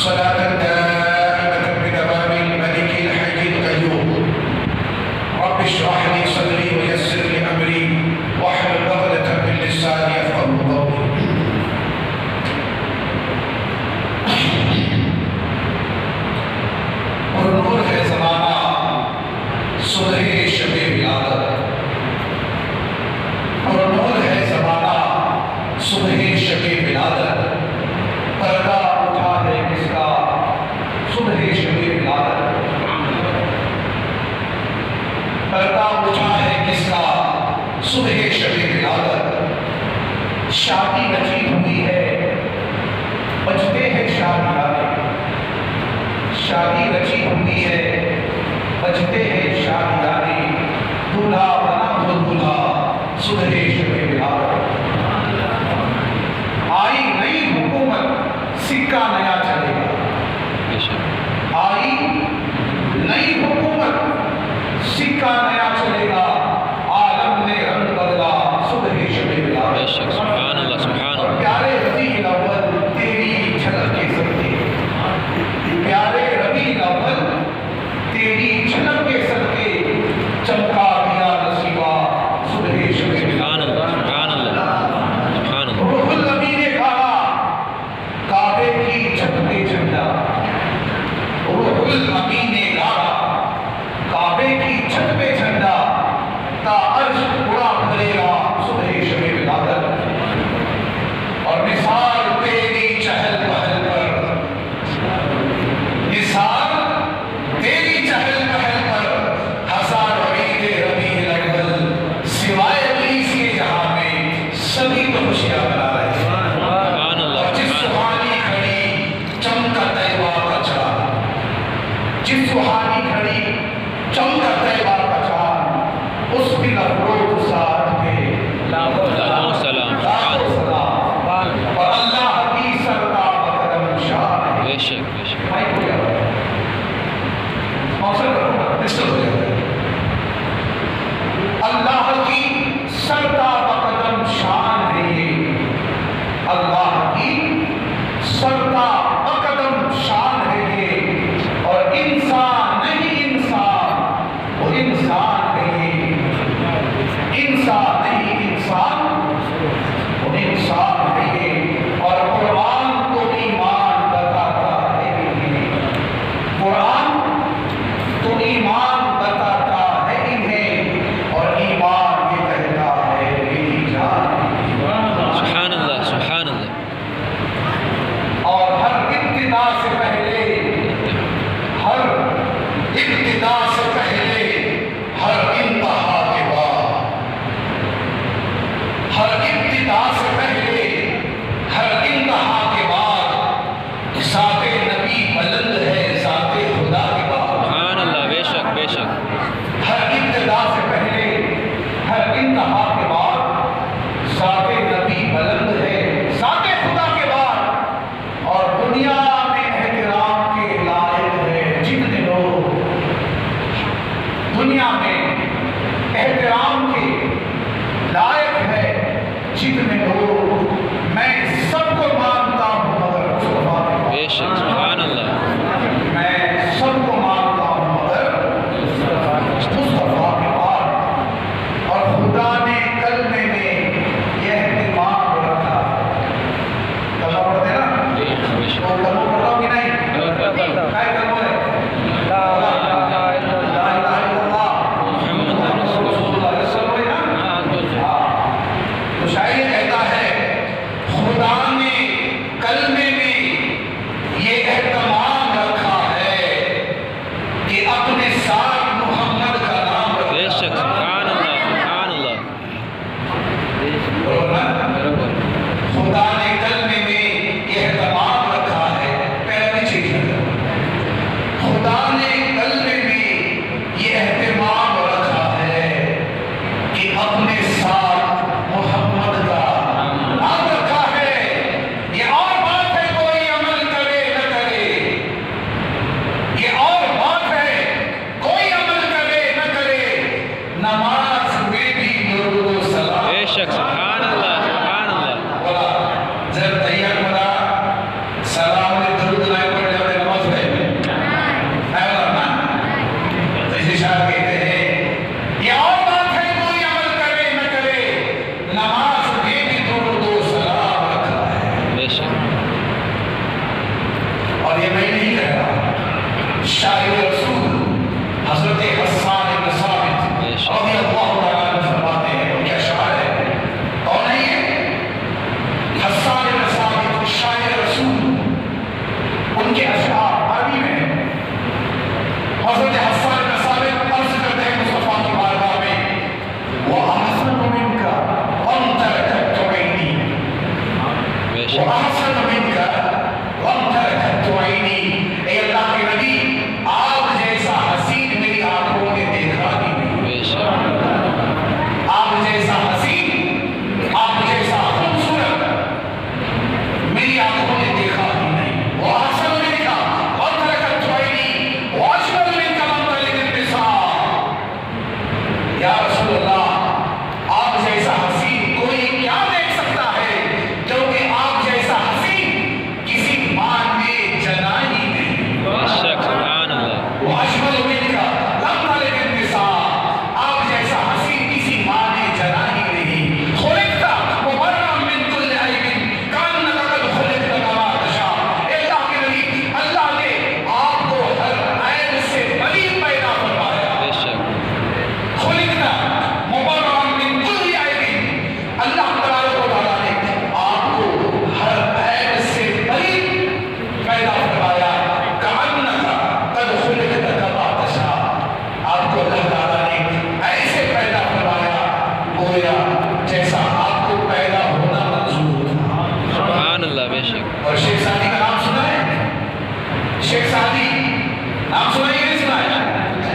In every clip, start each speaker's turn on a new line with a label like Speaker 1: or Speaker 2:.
Speaker 1: صلاة دائمة بدوام الملك الحي القيوم رب اشرح لي صدري ويسر لي أمري واحلل عقدة من لساني يفقهوا قولي. اور نور ہے زمانہ صبح شب ولادت، اور نور ہے زمانہ صبح شب ولادت، پردہ اٹھا ہے کس کا صبح شب ولادت، پردہ اٹھا ہے کس کا صبح شب ولادت. شادی رچی ہوئی ہے بجتے ہیں شادیانے، شادی رچی ہوئی ہے بجتے ہیں شادیانے، دلہا بنا ہو دلہا صبح شب ولادت. آئی نئی حکومت سکہ نیا چلے گا، آئی نئی حکومت سکہ نیا چلے گا، عالم نے رنگ بدلا صبح شب ولادت.
Speaker 2: سبحان اللہ سبحان
Speaker 1: اور
Speaker 2: اللہ.
Speaker 1: پیارے ربیع الاول تیری جھلک کے صدقے، پیارے ربیع الاول تیری جھلک کے صدقے چمکا دیا نصیبہ صبح شب
Speaker 2: سبحان اللہ سبحان اللہ سبحان اللہ.
Speaker 1: روح النبی نے کہا کعبے کی چھت پہ جھنڈا، روح النبی نے کہا کعبے کی چھت پہ جھنڈا، تا عرش اڑا کرے گا صبح شب ولادت. اور مثال تیری چہل پہل پر، مثال تیری چہل پہل پر، ہزار عید ربیع الاول سوائے ابلیس کے جہاں میں سبھی کو خوشیاں منا رہے ہیں.
Speaker 2: سبحان اللہ
Speaker 1: اور جس سہانی گھڑی چمکا طیبہ کا چاند، جس سہانی گھڑی چمکا طیبہ کا چاند، اس دن افروز ساتھ میں
Speaker 2: لاکھوں سلام.
Speaker 1: لاکھوں سلام. اور اللہ کی سرتا بقدم شان ہے.
Speaker 2: بے شک بے شک.
Speaker 1: مائک ہو جاتا ہے، موسم کرو نا، ڈسٹرب ہو جاتا ہے. اللہ کی سرتا بقدم شان ہے یہ، اللہ کی سرتا بقدم شان ہے یہ. اور انسان نہیں انسان، وہ انسان ہے یہ، انسان نہیں انسان، وہ انسان ہے یہ. اور قرآن تو ایمان بتاتا ہے انہیں، قرآن تو ایمان بتاتا ہے انہیں، اور ایمان یہ کہتا ہے میری جان ہے.
Speaker 2: سبحان اللہ سبحان اللہ.
Speaker 1: اور ہر ابتدا سے پہلے، ہر ابتدا سے پہلے، ہر انتہا کے بعد، ہر ابتدا سے پہلے، ہر انتہا کے بعد ذات نبی بلند ہے ذات خدا کے بعد.
Speaker 2: سبحان اللہ. بے شک بے شک.
Speaker 1: ہر ابتدا سے پہلے، ہر انتہا کے بعد ذات نبی بلند ہے ذات خدا کے بعد. اور دنیا میں احترام کے لائق ہے جتنے لوگ، دنیا میں احترام کے لائق ہے جتنے لوگ، میں سب کو مانتا ہوں مگر مصطفیٰ کے بعد.
Speaker 2: بے شک سبحان اللہ.
Speaker 1: میں سب کو مانتا ہوں مگر مصطفیٰ کے بعد. اور خدا نے کلمے میں یہ اہتمام رکھا. کلمہ پڑھتے ہیں نا،
Speaker 2: بے شک.
Speaker 1: وہ کلمہ پڑھتا ہوں کہ نہیں؟ کیا کلمہ ہے؟ لا الہ الا اللہ
Speaker 2: محمد رسول
Speaker 1: رسول اللہ صلی اللہ علیہ وسلم.
Speaker 2: اللہ.
Speaker 1: تو شاعر یہ کہتا ہے خدا نے کلمے میں یہ اہتمام رکھا ہے کہ اپنے ساتھ محمد کا نام رکھا.
Speaker 2: بے شک سبحان اللہ سبحان اللہ.
Speaker 1: خدا نے کلمے میں یہ اہتمام رکھا ہے. پہلے بھی چیز ہے، خدا نے کلمے میں یہ اہتمام رکھا ہے کہ اپنے ساتھ محمد کا نام رکھا ہے. یہ اور بات ہے کوئی عمل کرے نہ کرے، یہ اور بات ہے کوئی عمل کرے نہ کرے، نماز میں بھی درود و سلام.
Speaker 2: بے شک سبحان اللہ سبحان اللہ.
Speaker 1: ذرا تیار بنا سلام علیہ درود لائے پڑھ اور یہ میں نہیں کہہ رہا، شاعر رسول حضرت حسان بن ثابت رضی اللہ تعالیٰ عنہ فرماتے ہیں، ان کے اشعار ہے، کون ہے یہ؟ حسان بن ثابت شاعر رسول، ان کے اشعار عربی میں ہیں۔ حضرت حسان بن ثابت عرض کرتے ہیں مصطفیٰ کی بارگاہ میں، وَأَحْسَنُ مِنْكَ وَأَنْتَ رَكَبْتُ عَيْنِي، وَأَحْسَنُ مِنْكَ وَأَنْتَ رَكَبْتُ عَيْنِي، اے اللہ کے نبی آپ جیسا حسین میری آنکھوں نے دیکھا ہی نہیں، آپ جیسا حسین، آپ جیسا خوبصورت میری آنکھوں نے دیکھا ہی نہیں۔ وَأَحْسَنُ مِنْكَ وَأَنْتَ رَكَبْتُ عَيْنِي وَأَجْمَلُ مِنْكَ لَمْ تَلِدِ النِّسَاءُ، یا رسول اللہ آپ جیسا حسین کوئی کیا دیکھ سکتا ہے، کیونکہ آپ جیسا حسین کسی ماں نے جنا ہی نہیں۔
Speaker 2: سبحان اللہ،
Speaker 1: وَأَجْمَلُ مِنْكَ لَمْ تَلِدِ النِّسَاءُ، آپ جیسا حسین کسی ماں نے جنا ہی نہیں۔ خُلِقْتَ مُبَرَّأً مِنْ كُلِّ عَيْبٍ كَأَنَّكَ قَدْ خُلِقْتَ كَمَا تَشَاءُ، اے اللہ کے نبی اللہ نے آپ کو ہر عیب سے بری پیدا فرمایا۔
Speaker 2: بے شک،
Speaker 1: خُلِقْتَ مُبَرَّأً مِنْ كُلِّ عَيْبٍ، اللہ تبارک و تعالیٰ نے آپ کو ہر عیب سے بری پیدا فرمایا۔ كَأَنَّكَ قَدْ خُلِقْتَ كَمَا تَشَاءُ، آپ کو اللہ تعالیٰ نے ایسے پیدا فرمایا گویا جیسا آپ کو پیدا ہونا منظور تھا۔
Speaker 2: سبحان اللہ، بے شک،
Speaker 1: اور شیخ سعدی کا نام سنا ہے؟ شیخ سعدی نام سنا ہے یا نہیں سنا ہے؟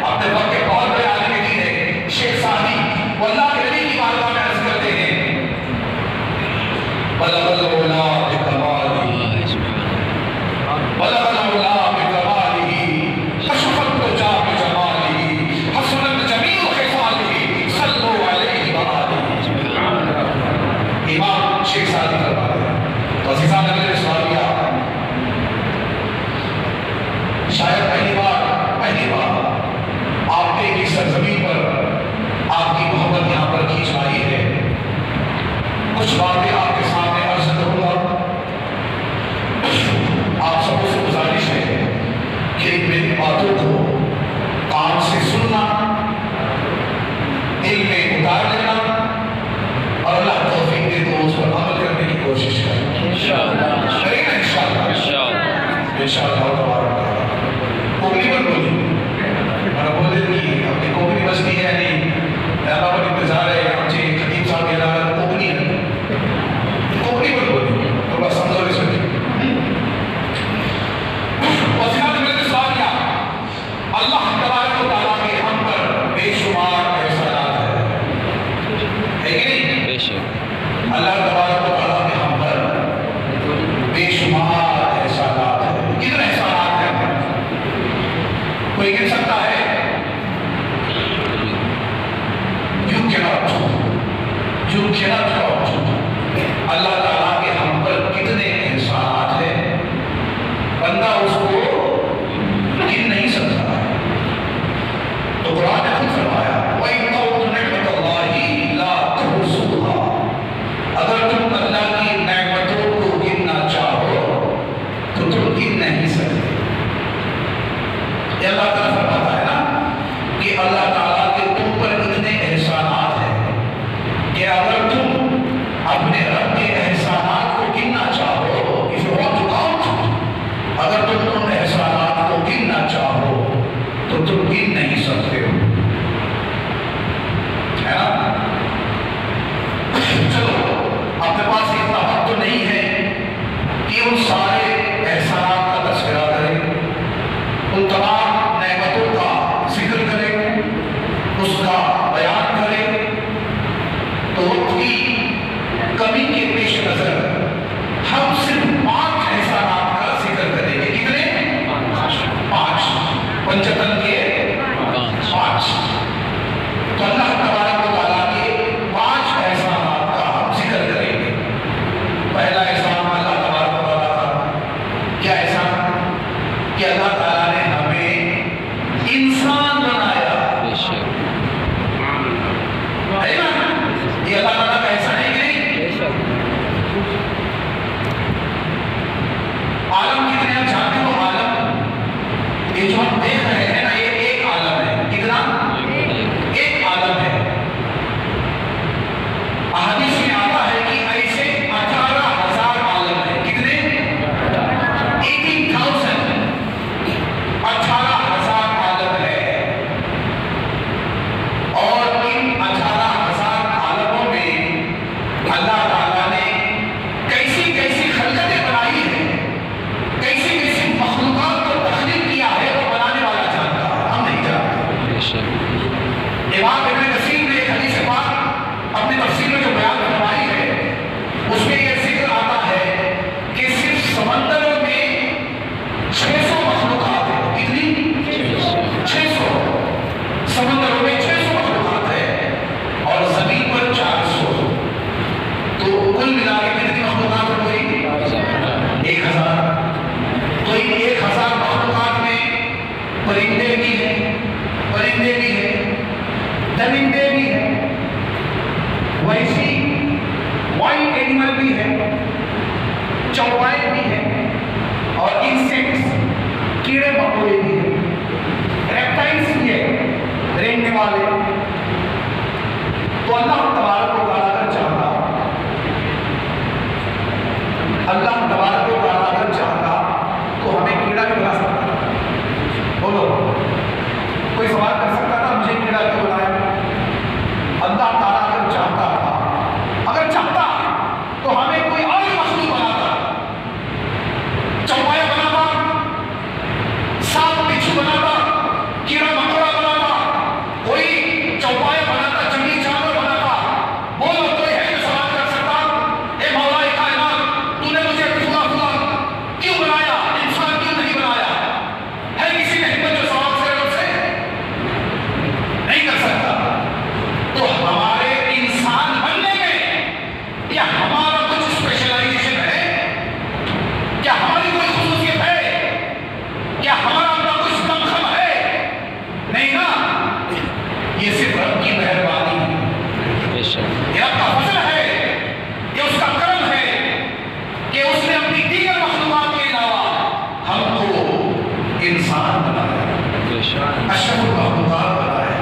Speaker 1: اپنے وقت کے بہت بڑے عالم دین ہے شیخ سعدی، وہ اللہ کے نبی کی بارگاہ میں عرض کرتے ہیں، بلغ العلا بکمالہ، بلغ العلا بکمالہ، کشف الدجا بجمالہ، حسنت جمیع خصالہ، صلوا علیہ وآلہ۔ امام شیخ سعدی فرماتے ہیں، تو عزیزان نے سوال کیا، شاید پہلی بار آپ نے کی سرزمین پر آپ کی محبت یہاں پر کھینچ آئی ہے، کچھ باتیں آپ کے سامنے عرض کروں گا۔ آپ سب سے گزارش ہے کہ میری باتوں کو کان سے سننا، دل میں اتار لینا، اور اللہ توفیق دے تو اس پر عمل کرنے کی کوشش کریں۔
Speaker 2: انشاءاللہ،
Speaker 1: کریں گے انشاءاللہ،
Speaker 2: انشاءاللہ،
Speaker 1: انشاءاللہ تبارک و تعالیٰ۔ کوکری پر بولی میں بولے کہ اپنی کوکری بستی ہے نہیں، اللہ پر انتظار ہے، ہم سے خطیب صاحب کی عدالت کوکری ہے، کوکری پر بولی تھوڑا سمجھو اس میں۔ وسیلہ نے میرے سوال کیا، اللہ تبارک و تعالیٰ کے ہم پر بے شمار احسانات ہے کہ نہیں؟
Speaker 2: بے شک،
Speaker 1: اللہ تبارک و تعالیٰ کے ہم پر بے شمار احسانات ہیں۔ کتنے احسانات ہیں؟ کوئی کہہ سکتا ہے؟ You cannot count اللہ تعالیٰ کے ہم پر کتنے احسانات ہیں، بندہ اس کو گن نہیں سکتا ہے۔ تو قرآن نے خود فرمایا وَإِن تَعُدُّوا نِعْمَتَ اللَّهِ لَا تُحْصُوهَا، اگر تم اللہ کی نعمتوں کو گننا چاہو تو تم گن نہیں سکتے۔ یہ اللہ تعالیٰ فرماتا ہے نا کہ اللہ تعالیٰ کے تم پر اتنے احسانات ہیں کہ اگر تم اپنے رب کے احسانات کو گننا چاہو، if you want to count، اگر تم ان احسانات کو گننا چاہو تو تم گن نہیں سکتے ہو، ہے نا؟ چلو اپنے پاس اتنا وقت تو نہیں ہے کہ ان سارے احسانات کا تذکرہ کریں، ان تمام نعمتوں کا ذکر کریں، اس کا بیان کریں، تو وقت کی کمی کے پیش نظر ہم صرف 5 احسانات کا ذکر کریں گے۔ کتنے؟ 5، پنجتن کے 5۔ تو اللہ تبارک و تعالیٰ کے 5 احسانات کا ہم ذکر کریں گے۔ پہلا احسان اللہ تبارک و تعالیٰ کا بھی ہیں اور انسیکٹس کیڑے مکوڑے بھی ہیں، ریپٹائلس بھی ہیں، رینگنے والے. تو اللہ تبارک و تعالیٰ اگر چاہتا، اللہ تبارک و تعالیٰ اگر چاہتا تو ہمیں کیڑا بھی بنا سکتا تھا. بولو، کوئی سوال کر سکتا تھا مجھے کیڑا کیوں بنایا؟ اللہ تعالیٰ اگر چاہتا تھا، اگر چاہتا تو ہمیں کوئی اور مخلوق بناتا، چوپایا بناتا، سانپ بچھو بناتا، کیڑا مکوڑا بناتا، کوئی چوپایا بناتا، جنگلی جانور بناتا. بولو کوئی ہے جو سوال کر سکتا اے مولا کائنات تو نے مجھے فلا فلا کیوں بنایا، انسان کیوں نہیں بنایا؟ ہے کسی نے حکمت جو سوال سے رب سے نہیں کر سکتا. تو ہمارے انسان بننے میں کیا ہمارا کچھ اسپیشلائزیشن ہے؟ کیا ہماری کوئی خصوصیت ہے؟ کیا ہمارا اپنا کچھ دمخم ہے؟ نہیں نا، یہ صرف رب کی مہربانی ہے،
Speaker 2: بے شک
Speaker 1: یہ رب کا فضل ہے، یہ اس کا کرم ہے کہ اس نے اپنی دیگر مخلوقات کے علاوہ ہم کو انسان بنایا،
Speaker 2: بے شک
Speaker 1: اشرف المخلوقات بنایا.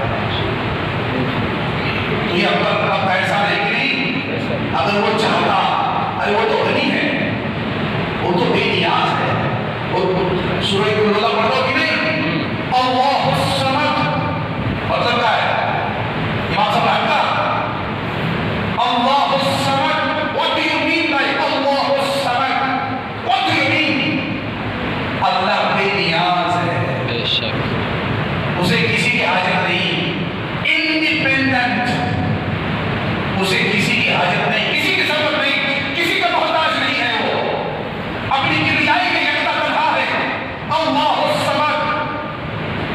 Speaker 1: تو یہ اپنا پیسہ لے کے نہیں، اگر وہ چاہتا، ارے وہ تو غنی ہے، وہ تو بے نیاز ہے. وہ سورہ کل اللہ پڑھو کہ نہیں؟ اللہ الصمد مطلب کیا ہے؟ امام صاحب رحمۃ اللہ، اللہ الصمد what do you mean by Allah al Samad? what do you mean؟ اللہ بے نیاز ہے،
Speaker 2: بے شک
Speaker 1: اسے کسی کی حاجت نہیں، انڈیپینڈنٹ، اسے کسی کی حاجت نہیں، کسی کی ضرورت نہیں، کسی کا محتاج نہیں ہے. وہ اپنی کبریائی میں یکتا تنہا ہے. اللہ الصمد.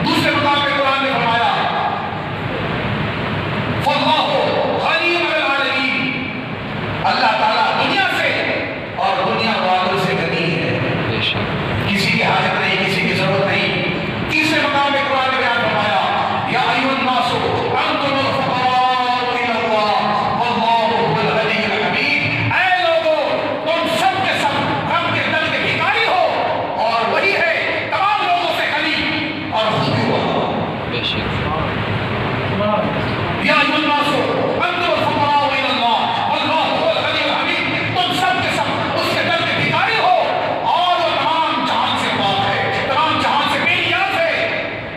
Speaker 1: دوسرے مقام پہ قرآن نے فرمایا فاللہ غنی عن العالمین، اللہ تعالیٰ دنیا سے اور دنیا والوں سے غنی ہے،
Speaker 2: بے شک
Speaker 1: کسی کی حاجت نہیں، کسی کی ضرورت نہیں. تیسرے مقام پہ قرآن نے بیان فرمایا یا ایھا الناس انتم الفقراء الی اللہ واللہ هو الغنی الحمید. اے لوگوں، تم سب کے سب رب کے در کے بھکاری ہو اور وہی ہے تمام لوگوں سے غنی اور خود بھی ہوا.
Speaker 2: بے شک
Speaker 1: یا ایھا الناس انتم الفقراء الی اللہ واللہ هو الغنی الحمید. تم سب کے سب اس کے در کے بھکاری ہو اور وہ تمام جہان سے پاک ہے، تمام جہان سے بے نیاز ہے.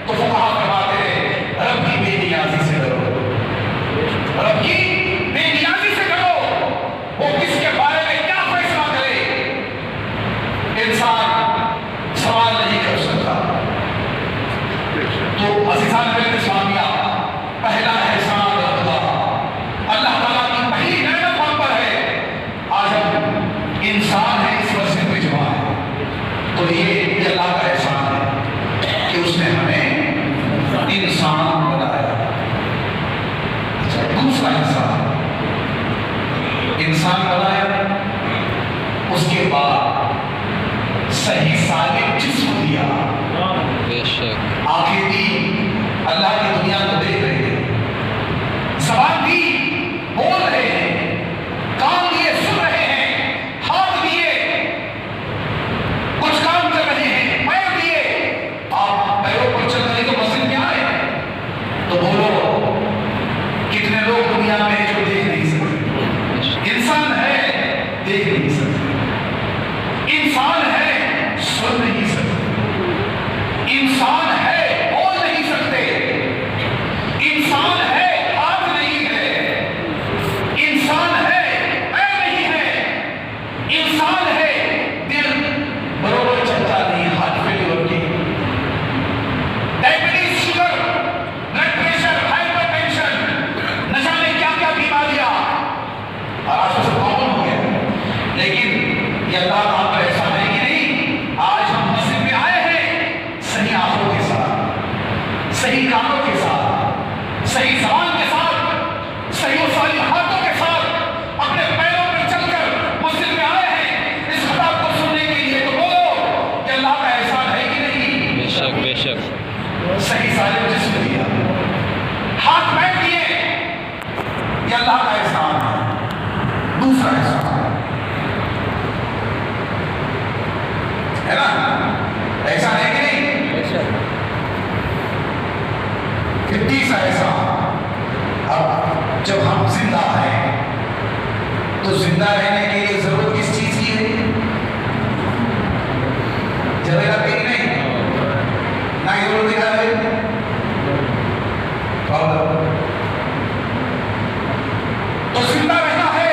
Speaker 1: تو فقہا فرماتے ہیں رب کی بے نیازی سے ڈرو، رب کی بے نیازی سے ڈرو. وہ کس کے بارے میں کیا فیصلہ کرے انسان سوال نہیں کر سکتا. تو عزیزان میرے اسلامیہ، پہلا احسان رب کا، اللہ تعالیٰ کی پہلی نعمت ہم پر ہے. آج ہم انسان ہیں، اس وجہ سے بجوا ہے. تو یہ اللہ کا احسان ہے کہ اس نے ہمیں انسان بنایا. اچھا، دوسرا احسان، انسان بنایا، اس کے بعد صحیح سالم جسم دیا،
Speaker 2: بے شک
Speaker 1: آنکھیں دی، اللہ کی دنیا کو دیکھ رہے ہیں، زبان دی، بول رہے ہیں، کان دیے سن رہے ہیں، ہاتھ دیے کچھ کام کر رہے ہیں، پیر دیے. آپ پیروں پر چل رہے تو مسجد میں آئے تو بولو کتنے لوگ دنیا میں ہیں جو دیکھ نہیں سکتے؟ انسان ہے، دیکھ نہیں سکتے، انسان ہے، سن نہیں سکتے، انسان ہے، بول نہیں سکتے، انسان ہے، ہاتھ نہیں ہے، انسان ہے، پیر نہیں ہے، انسان ہے، دل بروبر چلتا نہیں، ہارٹ فیلور کی، diabetes, sugar, blood pressure, hypertension, نہ جانے کیا کیا بیماریاں اور آج سے کامن ہو گیا. لیکن یہ اللہ کا ہم پر احسان ہے کہ نہیں، آج ہم مسجد میں آئے ہیں صحیح آنکھوں کے ساتھ. تو زندہ رہنے کے لیے ضرورت کس چیز کی ہے؟ جبیرہ کی نہیں نہ ہی ضرورت کیا ہے؟ تو زندہ رہنا ہے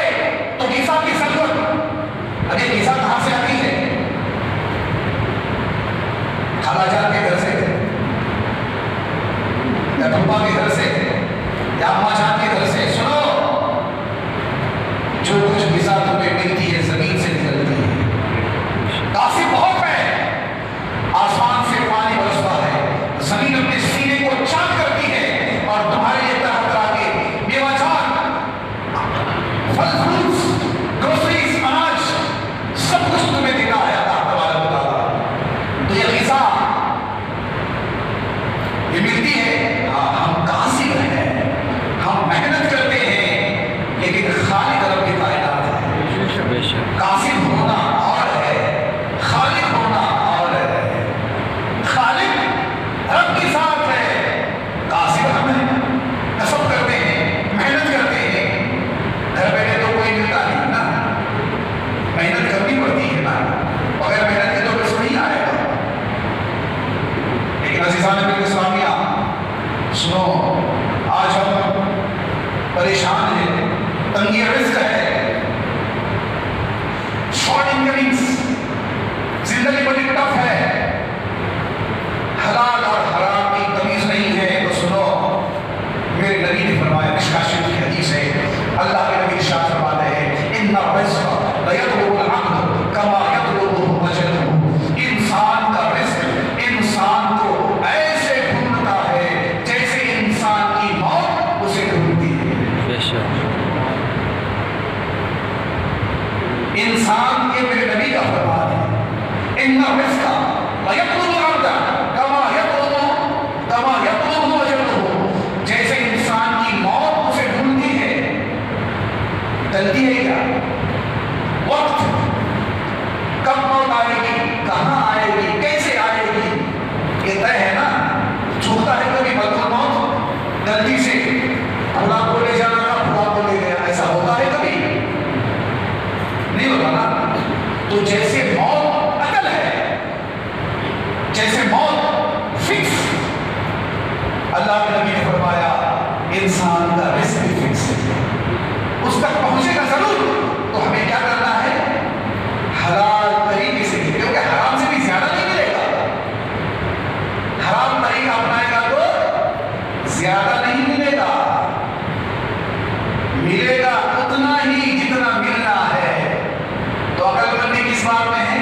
Speaker 1: تو غذا کی ضرورت. ارے غذا کہاں سے آتی ہے؟ خالہ جان کے گھر سے یا پھوپھا کے گھر سے یا اماں جان کے گھر سے. سنو، جو کچھ غذا تمہیں ملتی ہے زمین سے نکلتی ہے. کافی بہت ہے، آسمان سے پانی برستا ہے، زمین اپنے سینے کو چاک کرتی ہے اور تمہارے لیے طرح طرح کے میوہ جات، پھل فروٹس، گروسریز، اناج، سب کچھ تمہیں دیتا ہے اللہ تبارک و تعالیٰ. تو یہ غذا یہ ملتی ہے. ہم قاصر ہیں، ہم محنت کرتے ہیں، لیکن خالق رب کی کائنات ہے. قاصر ہونا اور ہے، خالق ہونا اور ہے. خالق رب کی ذات ہے، قاصر ہم ہیں، کسب کرتے ہیں، محنت کرتے ہیں. گھر بیٹھے تو کوئی ملتا نہیں نا، محنت کرنی پڑتی ہے نا. بغیر محنت کے تو کچھ نہیں آئے گا. لیکن عزیزان نبی اسلامیہ، سنو، آج ہم پریشان ہیں، تنگی رزق ہے، شارٹ انکمنگز، زندگی بڑی ٹف ہے، حلال اور حرام کی تمیز نہیں ہے. تو سنو، میرے نبی نے فرمایا، مشکاۃ شریف کی حدیث ہے، اللہ کے نبی ارشاد فرماتے ہیں، ان الرزق لیطلب العبد کما یطلبہ وجهه. انسان کا رزق انسان کو ایسے ڈھونڈتا ہے جیسے انسان کی موت اسے ڈھونڈتی ہے. انسان کے میرے نبی کا فرمان ہے، ان الرزق لیطلب العبد کما یطلب وجهه. جیسے انسان کی موت اسے ڈھونڈتی ہے. جلدی ہے کیا؟ وقت کب موت آئے گی، کہاں آئے گی، کیسے آئے گی، یہ طے ہے نا. چھوٹا ہے کبھی ملک موت، جلدی سے اللہ کو لے جانا تھا، اللہ کو لے گیا، ایسا ہوتا ہے کبھی؟ نہیں ہوتا نا. تو جیسے موت اٹل ہے، جیسے موت فکس، اللہ کے نبی نے فرمایا انسان کا رزق بھی فکس ہے، اس تک پہنچے گا ضرور. تو ہمیں کیا کرنا ہے؟ حلال طریقے سے، کیونکہ حرام سے بھی زیادہ نہیں ملے گا. حرام طریقہ اپنائے گا تو زیادہ نہیں ملے گا، ملے گا اتنا ہی جتنا ملنا ہے. تو عقل مندی کس بات میں ہے؟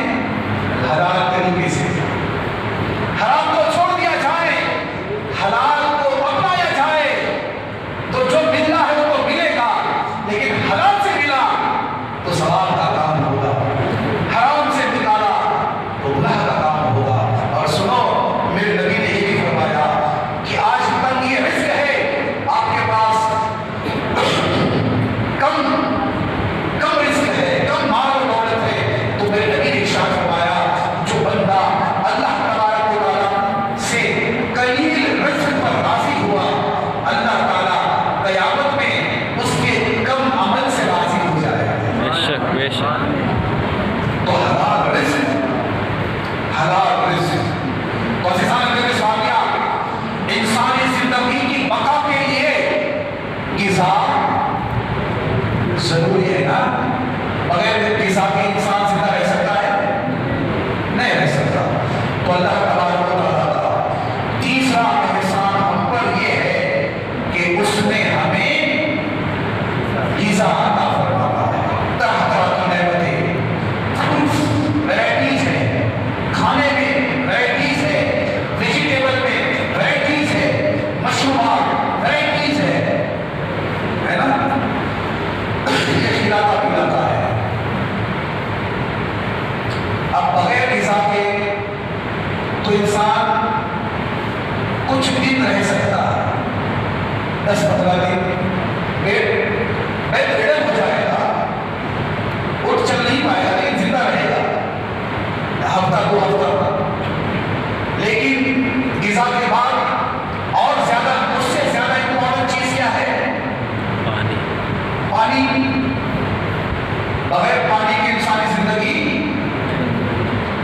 Speaker 1: حلال طریقے سے. حرام کو چھوڑ دیا جائے، حلال کو اپنایا جائے، تو جو ملنا ہے وہ تو ملے گا. لیکن حلال سے ملا تو ثواب کا کام ہوگا، حرام سے نکالا تو گناہ کا کام ہوگا. اور سنو، میرے نبی نے یہ بھی فرمایا کہ آج تنگ یہ رزق ہے، آپ کے پاس کم رزق ہے، کم مال و دولت ہے، تو میرے نبی نے ارشاد فرمایا، جو بندہ اللہ تبارک و تعالیٰ سے قلیل رزق پر راضی ہوا، اللہ تعالیٰ قیامت میں اس کے کم عمل سے راضی ہو جائے.
Speaker 2: بے شک.
Speaker 1: تو حلال رزق، حلال رزق. تو عزیزان نبی اسلامیہ، انسانی زندگی کی بقا کے لیے غذا ضروری ہے نا. بغیر غذا کے انسان زندہ رہ سکتا ہے؟ نہیں رہ سکتا. تو اللہ تبارک و تعالیٰ کا تیسرا احسان ہم پر یہ ہے کہ اس نے ہمیں غذا عطا فرمایا ہے. طرح طرح کی نعمتیں، فروٹس، ویرائٹیز ہے، کھانے میں ویرائٹیز ہے، ویجیٹیبل میں ویرائٹیز ہے، مشروبات ویرائٹیز ہے نا. یہ کھلاتا پلاتا ہے. اب بغیر غذا کے تو انسان کچھ دن رہ سکتا ہے، 10-15 دن. بیڈ ریڈن ہو جائے گا، اٹھ چل نہیں پائے گا، لیکن زندہ رہے گا ہفتہ 2 ہفتہ. لیکن غذا کے بعد اور زیادہ، اس سے زیادہ امپورٹنٹ چیز کیا ہے؟ پانی.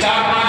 Speaker 1: 4-5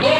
Speaker 1: 2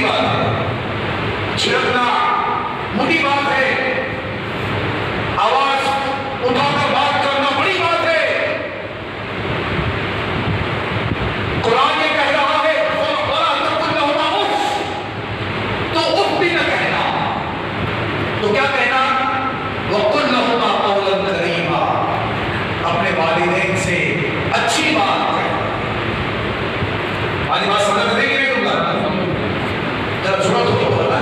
Speaker 1: بڑی بات ہے، چھڑکنا موٹی بات ہے، آواز اٹھا کر بات کرنا بڑی بات ہے۔ قرآن یہ کہہ رہا ہے وَلَا تَقُلْ لَهُمَا اُفٍّ، تو اف بھی نہ کہنا، تو کیا کہنا؟ وَقُلْ لَهُمَا قَوْلًا كَرِيمًا، اپنے والدین سے اچھی بات کہنا۔ آج بات سمجھ میں دے گی نہیں تم کا؟ جب سنو تو بولنا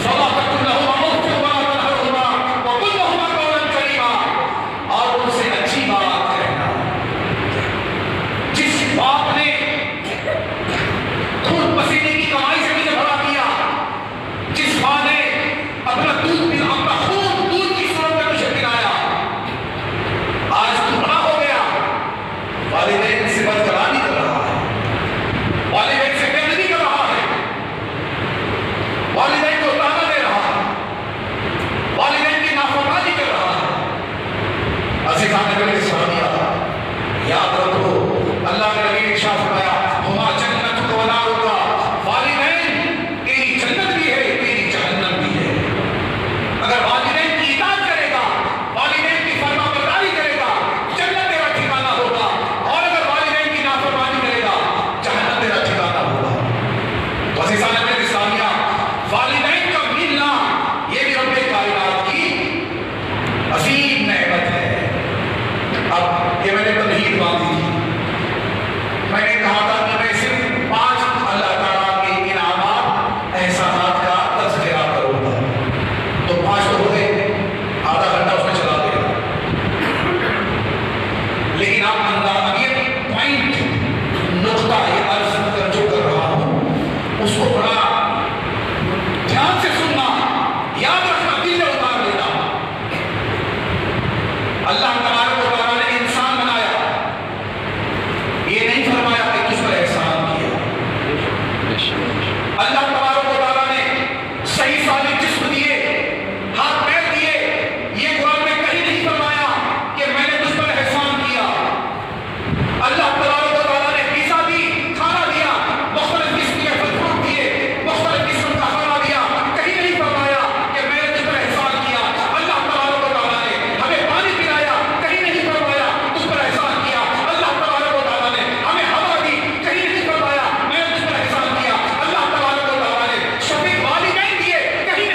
Speaker 1: فَلَا تَقُلْ لَهُمَا اُفٍّ وَلَا تَنْهَرْهُمَا وَقُلْ لَهُمَا قَوْلًا كَرِيمًا، اور ان سے اچھی بات کہنا۔ جس باپ نے خون پسینے کی کمائی سے مجھے بڑا کیا، جس ماں نے اپنا خون دودھ کی صورت میں مجھے پلایا، آج تو بڑا ہو گیا، والدین سے بدکلام کر رہا ہے، والدین سے بے ادبی کر رہا ہے، والدین کو طعنہ دے رہا ہے، والدین کی نافرمانی کر رہا ہے۔ عزیزان نبی اسلامیہ، یاد رکھو اللہ کے نبی نے ارشاد فرمایا ہما جنت و نارک، والدین تیری جنت بھی ہے تیری جہنم بھی ہے۔ اگر والدین کی اطاعت کرے گا، والدین کی فرما برداری کرے گا، جنت تیرا ٹھکانہ ہوگا، اور اگر والدین کی نافرمانی کرے گا، جہنم تیرا ٹھکانہ ہوگا۔ تو عزیزان نبی اسلامیہ، والدین کا ملنا یہ بھی رب کائنات کی عظیم نعمت ہے۔ اب یہ میں نے تمہید باندھی تھی، میں نے کہا تھا کہ میں صرف 5 اللہ تعالیٰ کے انعامات احسانات کا تذکرہ کروں گا، تو 5 تو ہو گئے، آدھا گھنٹہ اس میں چلا گیا، لیکن آپ اب یہ پوائنٹ نقطہ یہ عرض کر جو کر رہا ہوں اس کو بڑا دھیان سے سننا، یاد رکھنا، دل میں اتار لینا۔ اللہ تبارک و تعالیٰ نے انسان بنایا، یہ نہیں فرمایا کہ کس پر احسان کیا۔ اللہ تبارک و تعالیٰ نے صحیح ثابت جسم دیے، ہاتھ پیر دیے، یہ قرآن میں کہیں نہیں فرمایا کہ میں نے تجھ پر احسان کیا۔ اللہ تبارک و تعالیٰ نے غذا دی، کھانا دیا، مختلف قسم کے پھل فروٹ دیے، مختلف قسم کا کھانا دیا، کہیں نہیں فرمایا کہ میں نے تجھ پر احسان کیا۔ اللہ تبارک و تعالیٰ نے ہمیں پانی پلایا، کہیں نہیں فرمایا تجھ پر احسان کیا۔ اللہ تبارک و تعالیٰ نے ہمیں ہوا دی، کہیں نہیں فرمایا میں نے تجھ پر احسان کیا۔ اللہ تبارک و تعالیٰ نے شفیق والدین دیے، کہیں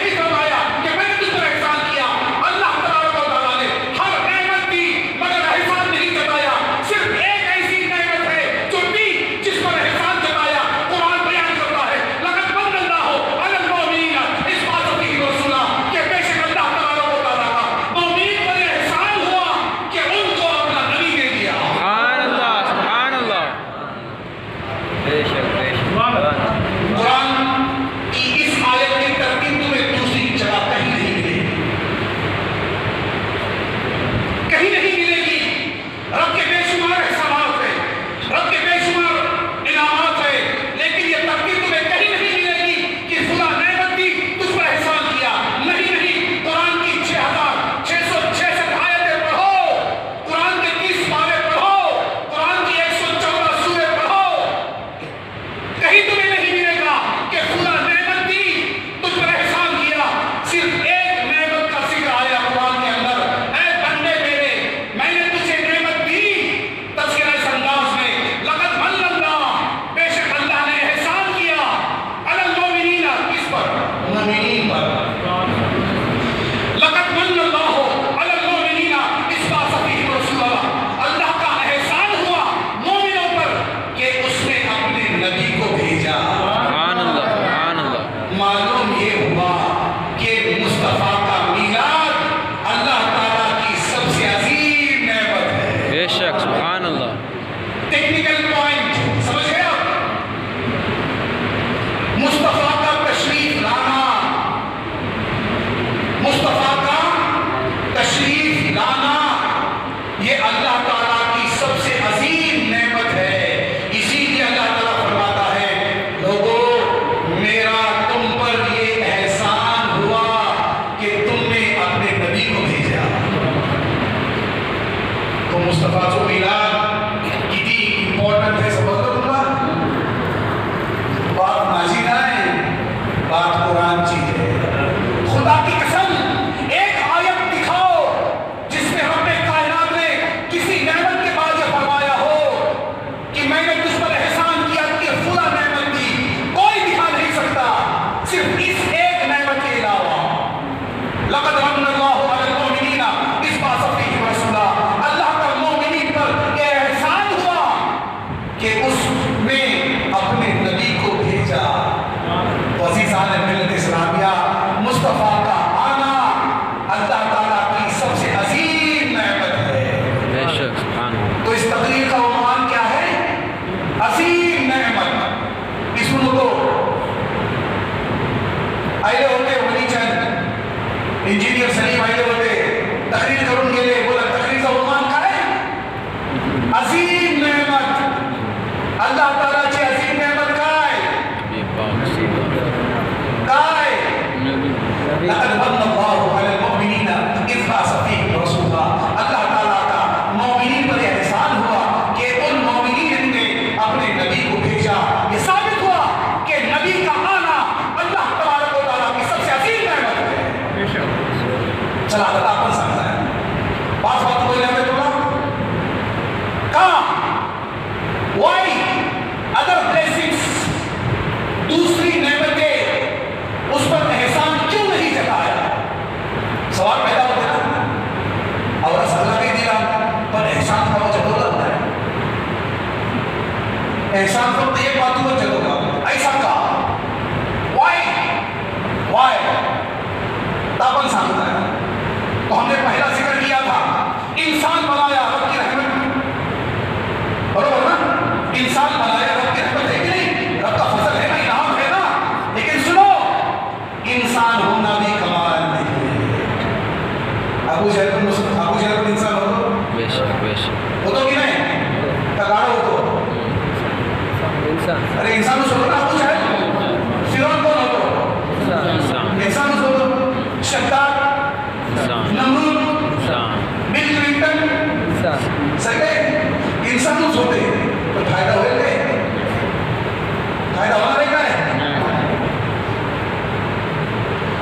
Speaker 1: پیدا ہونا نہیں ہے.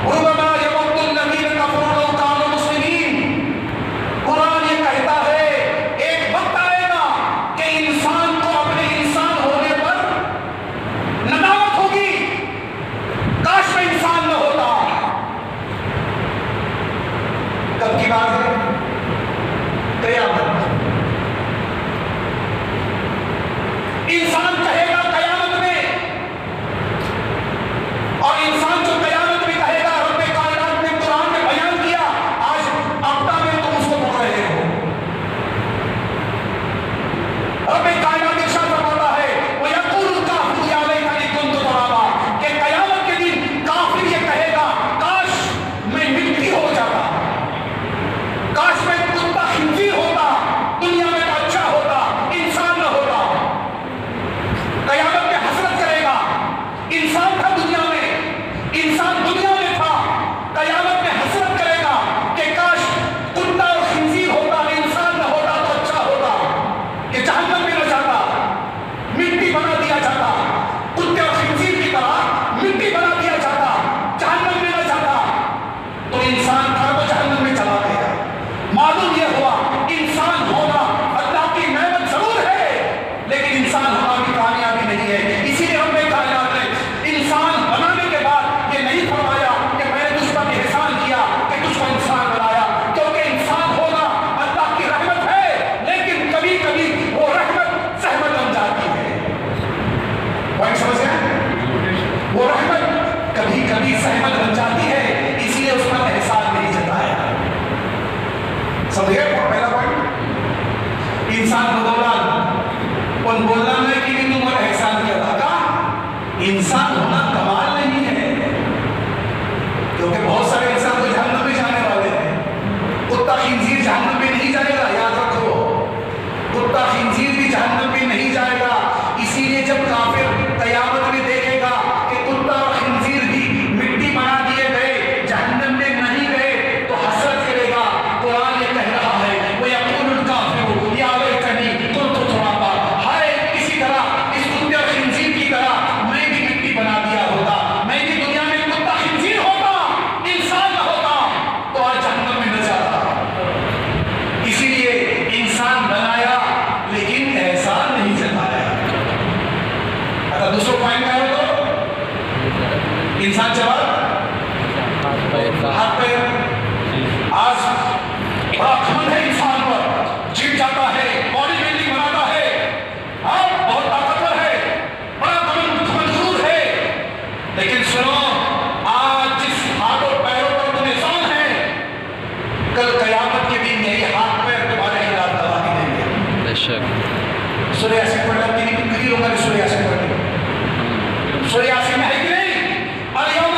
Speaker 1: ربما یود الذین کفروا لو کانوا مسلمین. قرآن یہ کہتا ہے ایک وقت آئے گا کہ انسان کو اپنے انسان ہونے پر ندامت ہوگی. کاش میں انسان نہ ہوتا. کب کی بات ہے؟ قیامت. انسان کہے گا قیامت میں، اور انسان جو قیامت میں کہے گا رب کائنات نے قرآن میں بیان کیا، آج ابتا میں تم اس کو پڑھ رہے ہو. رب کائنات ارشاد فرماتا ہے وَيَقُولُ الْكَافِرُ يَا لَيْتَنِي كُنتُ تُرَابًا، کہ قیامت کے دن کافر یہ کہے گا کاش میں مٹی ہو جاتا، کاش میں کتا خنزیر ہوتا، دنیا میں تو اچھا ہوتا، انسان نہ ہوتا. قیامت میں حسرت کرے گا. انسان تھا دنیا میں، انسان دنیا میں تھا. قیامت میں حسرت کرے گا کہ کاش کتا اور خنزیر ہوتا، انسان نہ ہوتا تو اچھا ہوتا، کہ جہنم میں نہ جاتا، مٹی بنا دیا جاتا، کتے اور خنزیر کی طرح مٹی بنا دیا جاتا، جہنم میں نہ جاتا. تو انسان تھا تو جہنم میں چلا گیا. معلوم یہ ہوا انسان ہونا اللہ کی نعمت ضرور ہے، لیکن انسان ہونا بھی کامیابی نہیں ہے. اسی لیے ہم نے کائنات نے انسان بنانے کے بعد یہ نہیں فرمایا کہ میں نے تجھ پر احسان کیا کہ تجھ کو انسان بنایا، کیونکہ انسان ہونا اللہ کی رحمت ہے، لیکن کبھی کبھی وہ رحمت زحمت بن جاتی ہے. پوائنٹ سمجھ گئے؟ وہ رحمت کبھی کبھی زحمت بن جاتی ہے، اسی لیے اس پر احسان نہیں جتایا. سمجھ گئے؟ پہلا پوائنٹ انسان بدولان ان بولنا میں کہ تم اور احسان کیا تھا. انسان ہونا کمال نہیں ہے، کیونکہ بہت سارے انسان تو جہنم میں جانے والے ہیں. کتا خنزیر جہنم میں نہیں جائے گا، یاد رکھو. کتا خنزیر بھی جہنم میں نہیں جائے گا. اسی لیے جب کافر قیامت میں دیکھے گا کہ کتا اور خنزیر بھی مٹی بنا دیے گئے، جہنم میں نہیں گئے، تو حسرت کرے گا. قرآن یہ کہہ رہا ہے وَيَقُولُ الْكَافِرُ يَا لَيْتَنِي كُنتُ تُرَابًا، ہائے اسی طرح اس کتے اور خنزیر کی طرح میں بھی مٹی بنا دیا ہوتا، میں بھی دنیا میں کتا خنزیر ہوتا، انسان نہ ہوتا تو آج جہنم میں نہ جاتا. اسی لیے انسان بنایا لیکن احسان نہیں جتایا. اگر دوسرا پوائنٹ ہے تو انسان جواب ہاتھ پیر. آج بڑا کھمن ہے انسان پر، جم جاتا ہے، باڈی بلڈنگ بناتا ہے، بہت طاقتور ہے، بڑا کھمن ضرور ہے. لیکن سنو، آج جس ہاتھ اور پیروں پر تمہیں زون ہے، کل قیامت کے دن یہی ہاتھ پیر تمہارے خلاف گواہی دیں گے.
Speaker 2: بے شک.
Speaker 1: سورہ یاسین پڑھنا کتنی لوگوں نے سورہ یاسین پڑھی؟ سورہ یاسین میں ہے کہ نہیں؟ اليوم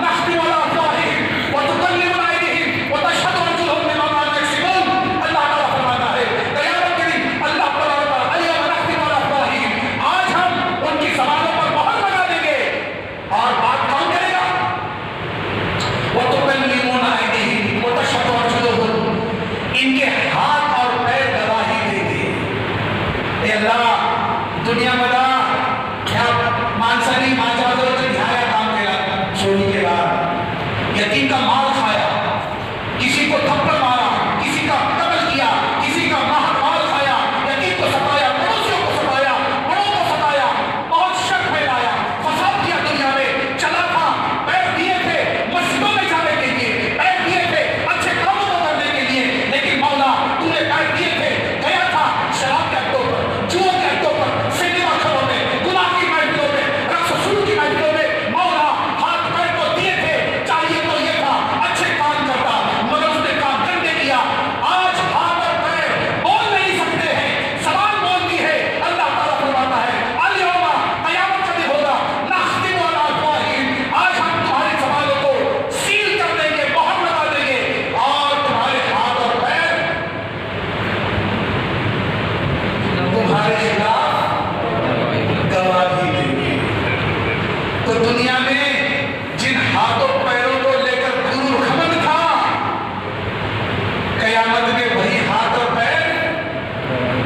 Speaker 1: نختم على افواههم وتكلمنا ايديهم وتشهد ارجلهم بما كانوا يكسبون. اللہ تعالیٰ فرماتا ہے قیامت کے دن اللہ تعالیٰ اليوم نختم على افواههم، آج ہم ان کی زبانوں پر مہر لگا دیں گے. اور بات کون کرے گا؟ وتكلمنا ايديهم وتشهد ارجلهم، ان کے ہاتھ اور پیر گواہی دیں گے. اے اللہ، دنیا میں کیا مانسا نہیں مانچا تو نہایا کام کیا سونے کے بعد، یتیم کا مال کھایا، کسی کو تھپڑ مارا، کسی کا قتل کیا، کسی کا مال کھایا، یتیم کو ستایا، پڑوسیوں کو ستایا، بڑوں کو ستایا، بہت شک پھیلایا، فساد کیا دنیا میں. چلا تھا، پیر دیے تھے مسجدوں میں جانے کے لیے، پیر دیے تھے اچھے کاموں کو کرنے کے لیے، لیکن مولا تو نے پیر دیے تھے، گیا تھا شراب کے اڈوں پر، جوؤں کے اڈوں پر، سنیما گھروں میں، گناہ کی محفلوں میں، رقص و سرور کی محفلوں میں. مولا ہاتھ پیر کو دیے تھے، چاہیے تو یہ تھا اچھے کام کرتا، مگر اس نے کام گندے کیا. آج ہاتھ اور پیر بول نہیں سکتے ہیں، زبان بولتی ہے. اللہ تعالیٰ فرماتا ہے اليوم، قیامت کا دن ہوگا، نختم علی افواہہم، آج ہم تمہاری زبانوں کو سیل کر دیں گے، مہر لگا دیں گے، اور تمہارے ہاتھ اور پیر تمہارے خلاف گواہی دیں گے. تو دنیا میں جن ہاتھوں پیروں کو لے کر غرور گھمنڈ تھا، قیامت میں وہی ہاتھ اور پیر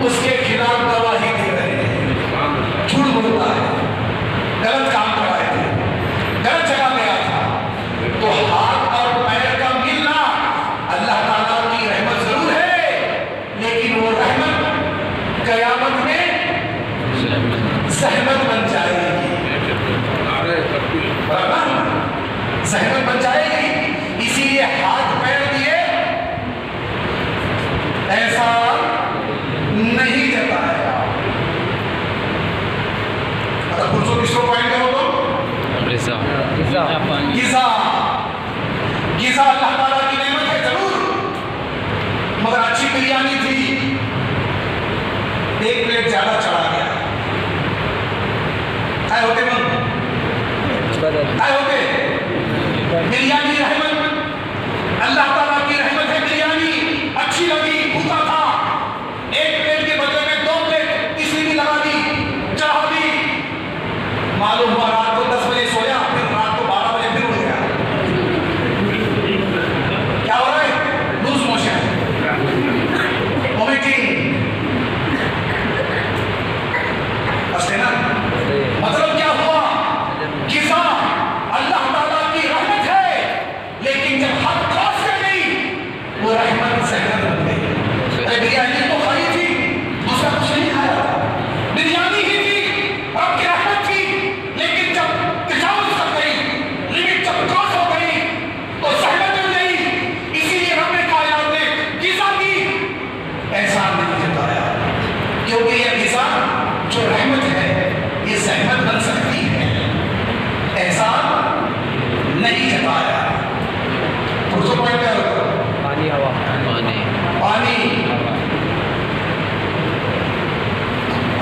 Speaker 1: اس کے خلاف گواہی دے رہے ہیں. جھوٹ بولتا ہے، غلط کیا ہوتے بریانی رحمت، اللہ تعالیٰ کی رحمت ہے. بریانی اچھی لگی، بھوکا تھا، ایک پلیٹ کے بدلے میں 2 پلیٹ تیسری بھی لگا دی، چڑھا دی. معلوم ہوا رات کو 10 بجے سویا، پھر رات کو 12 بجے پھر اٹھ گیا. کیا ہو رہا ہے؟ Loose motion, vomiting. مطلب کیا ہوا؟ غذا اللہ تعالیٰ کی رحمت ہے، لیکن جب حد کراس کر گئی وہ رحمت زہر بن گئی. بریانی تو کھائی تھی، دوسرا کچھ نہیں کھایا تھا، بریانی ہی تھی، رب کی رحمت تھی، لیکن جب تجاوز کر گئی، لمٹ جب کراس ہو گئی تو زحمت بن گئی. اسی لیے رب کائنات نے غذا کی احسان نہیں جتایا، کیونکہ یہ غذا جو رحمت ہے یہ زحمت بن سکتی ہے. احسان نہیں جتایا. پرسوں پوائنٹ کیا ہوتا؟
Speaker 2: پانی، ہوا.
Speaker 1: پانی.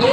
Speaker 1: 2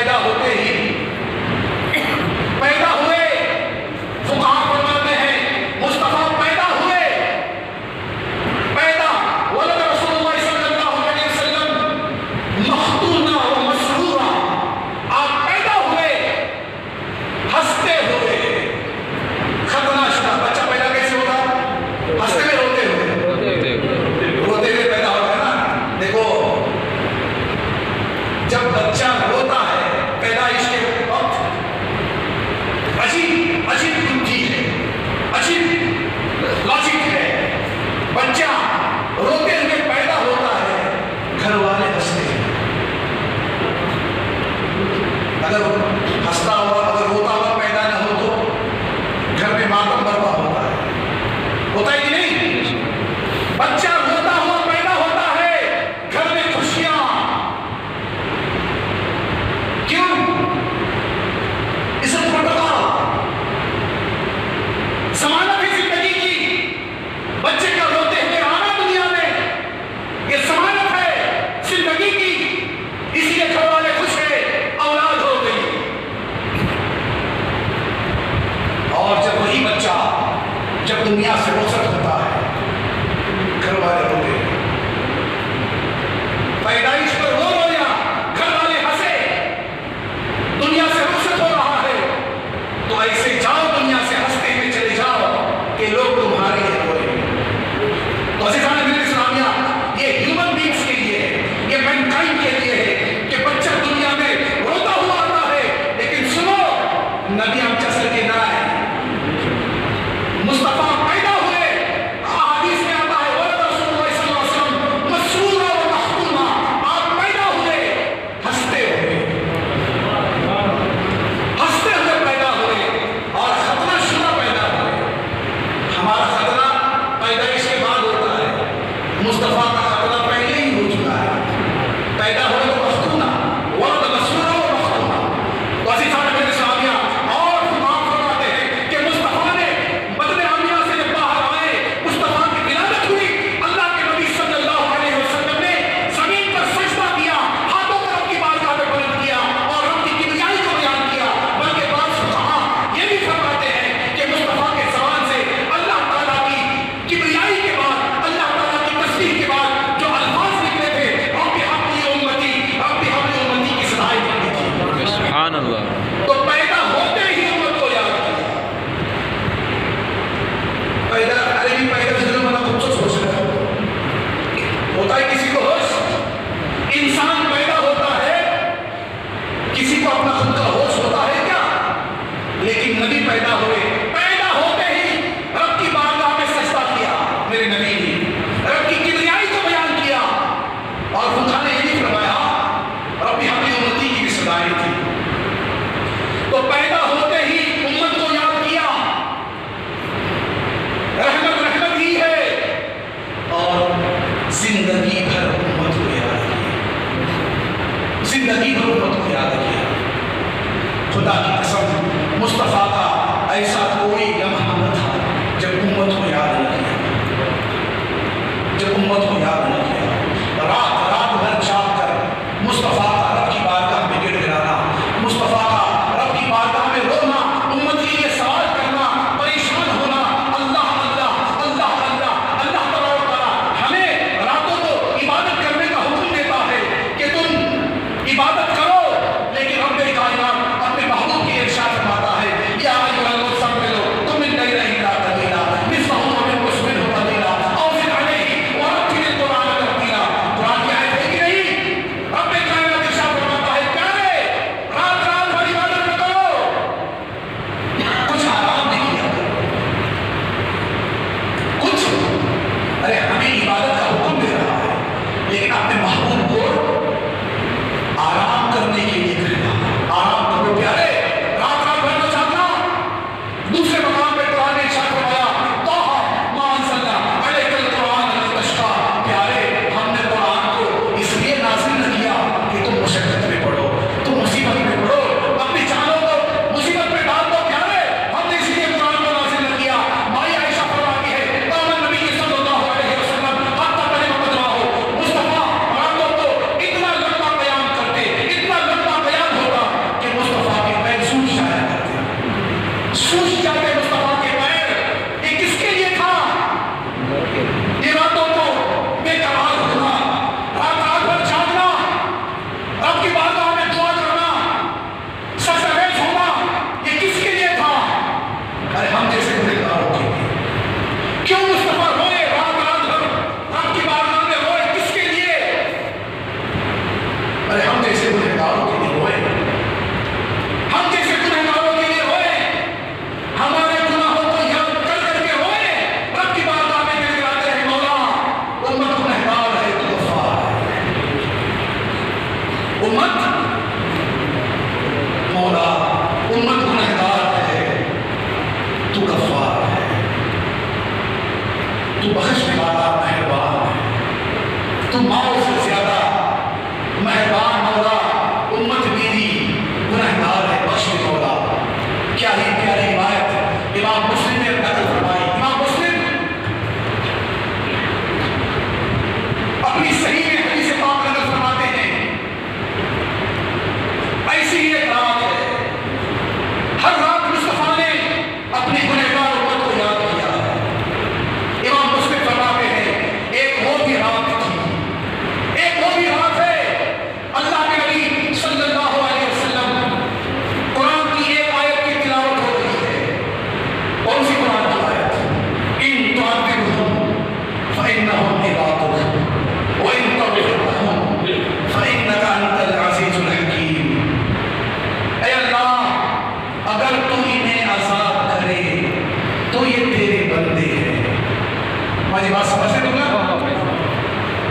Speaker 1: پیدا ہوتے ہی پیدا ہوئے، فقہاء فرماتے ہیں مصطفیٰ پیدا ہوئے، پیدا ولد رسول اللہ صلی اللہ علیہ وسلم مختونا و مسرورا، آپ پیدا ہوئے ہنستے ہوئے، ختنہ شدہ۔ بچہ پیدا کیسے ہوتا؟ ہنستے ہوئے، روتے ہوئے، روتے ہوئے پیدا ہوتا ہے نا۔ دیکھو جب بچہ روتا ہے پیدائش کے وقت، عجیب عجیب بدھی ہے، عجیب لاجک ہے۔ بچہ روتے ہوئے پیدا ہوتا ہے، گھر والے ہنستے ہیں۔ اگر ہنستا ہوا، اگر روتا ہوا پیدا نہ ہو تو گھر میں ماتم برپا ہوتا ہے، ہوتا ہے کہ نہیں؟ بچہ روتا ہوا پیدا ہوتا ہے، گھر میں خوشیاں۔ کیوں؟ اس پروٹوکول ضمانت ہے زندگی کی، بچے کا روتے ہوئے آنا دنیا میں، یہ ضمانت ہے زندگی کی، اس لیے گھر والے خوش ہیں، اولاد ہو گئی۔ اور جب وہی بچہ جب دنیا سے رخصت ہوتا ہے، گھر والے روتے ہیں۔ پیدائش پر وہ رویا، گھر والے ہنسے، دنیا سے رخصت ہو رہا ہے تو ایسے جاؤ دنیا سے ہنستے ہوئے چلے جاؤ کہ لوگ تمہارے لیے روئیں۔ تو عزیزان دین اسلامیہ، یہ ہیومن بینگز کے لیے ہے، یہ مینکائنڈ کے لیے ہے کہ بچہ دنیا میں روتا ہوا آتا ہے، لیکن سنو نبی ہم چسل کے نہ آئے، مصطفیٰ پیدا ہوئے، احادیث میں آتا ہے ولد رسول اللہ صلی اللہ علیہ وسلم مسرورا و مختونا، آپ پیدا ہوئے ہنستے ہوئے، ہنستے ہوئے پیدا ہوئے، اور ختنہ شدہ پیدا ہوئے۔ ہمارا ختنہ پیدائش کے بعد ہوتا ہے، مصطفیٰ کا ختنہ پہلے ہی ہو چکا ہے۔ پیدا ہوئے تو مختونا، ولد مسرورا و مختونا۔ تو عزیزان دین اسلامیہ، اور امام فرماتے ہیں کہ مصطفیٰ نے بدن آمنہ سے جب باہر آئے، مصطفیٰ کی ولادت ہوئی، اللہ کے نبی صلی اللہ علیہ وسلم نے زمین پر سجدہ کیا، ہاتھوں کو رب کی بارگاہ میں بلند کیا اور رب کی کبریائی کو بیان کیا۔ بلکہ بعض فقہاء یہ بھی فرماتے ہیں کہ مصطفیٰ کے زبان سے اللہ تعالیٰ کی کبریائی کے بعد، اللہ تعالیٰ کی تسبیح کے بعد جو الفاظ نکلے تھے، رب حبلی امتی، رب حبلی امتی کی صدائیں نکلی تھی۔
Speaker 2: سبحان اللہ۔
Speaker 1: تو پیدا ہوتے ہی امت کو یاد کیا۔ پیدا عربی پیدا ضرور بنا خود سے سوچ رہا ہوتا ہے کسی کو ہوش، انسان پیدا ہوتا ہے، کسی کو اپنا خود کا ہوش ہوتا ہے کیا؟ لیکن نبی پیدا ہوئے، پیدا ہوتے ہی رب کی بارگاہ میں سجدہ کیا میرے نبی نے، رب کی کبریائی کو بیان کیا، اور خدا نے یہ بھی فرمایا رب حبلی امتی کی بھی صدائیں تھی۔ تو پیدا ہوتے ہی امت کو یاد کیا، رحمت رحمت ہی ہے، اور زندگی بھر امت کو یاد کیا، زندگی بھر امت کو یاد کیا۔ خدا کی قسم، مصطفیٰ کا ایسا کوئی لمحہ نہ تھا جب امت کو یاد نہ کیا، جب امت کو یاد نہ کیا۔ رات رات بھر جاگ کر مصطفیٰ کا رب کی بارگاہ میں گڑ گڑانا، مصطفیٰ کا رب کی بارگاہ میں رونا، امت کے لیے سوال کرنا، پریشان ہونا، اللہ اللہ اللہ اللہ اللہ تعالیٰ ہمیں راتوں کو عبادت کرنے کا حکم دیتا ہے کہ تم عبادت کرو، لیکن رب کائنات اپنے محبوب کی ارشاد فرماتا ہے یا ایھا المزمل قم الليل الا قليلا نصفه او انقص منه قليلا او زد عليه ورتل القرآن ارے ہم جیسے گنہگاروں کے لیے روئے، ہم جیسے گنہگاروں کے لیے روئے، ہمارے گناہوں کو یاد کر کر کے روئے، رب کی بارگاہ میں گڑگڑاتے ہیں مولا امت گنہگار ہے تو غفار ہے، امت مولا امت گنہگار ہے تو غفار ہے، تو بخشنے والا مہربان ہے، تو ماؤں سے زیادہ مہربان مولا، امت میری گنہگار ہے بخشنے مولا۔ کیا ہی پیاری روایت امام مسلم نے نقل فرمائی، امام مسلم اپنی صحیح میں حدیث پاک نقل فرماتے ہیں، ایسی ہی ایک رات ہے، ہر رات مصطفیٰ نے اپنی گنہگار امت کو یاد کیا ہے۔ امام مسلم فرماتے ہیں ایک وہ بھی رات تھی، ایک وہ بھی رات ہے اللہ کے نبی صلی اللہ علیہ وسلم قرآن کی ایک آیت کی تلاوت ہو رہی ہے، کون سی قرآن کی آیت؟ ان تعذبهم فإنهم عبادك وإن تغفر لهم فإنك أنت العزيز الحكيم۔ اے اللہ اگر تو انہیں عذاب کرے تو یہ تیرے بندے ہیں۔ مجھے بات سمجھ سے دوں گا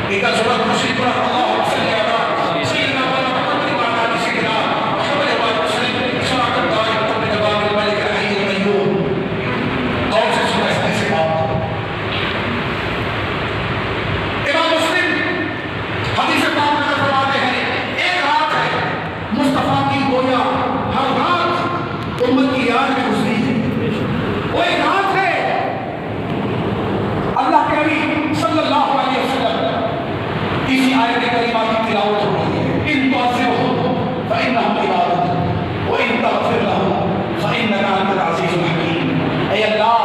Speaker 1: ایک سورت خوشی پر اللہ صلی اللہ سیدنا محمد وعلى آلہ سیدنا محمد وعلى وسلم شراکت دائم تب جواب الملک الحی القیوم، کون سے سورہ حدیث پاک؟ امام مسلم حدیث پاک میں فرماتے ہیں ایک رات ہے مصطفیٰ کی گویا ہر رات امت کی یاد میں گزری ہے، وہ ایک رات ہے اللہ کے نبی صلی اللہ علیہ وسلم اسی آیت کریمہ کی تلاوت ہو رہی ہے، ان تعذبهم فإنهم عبادك وإن تغفر لهم فإنك أنت العزيز الحكيم۔ اے اللہ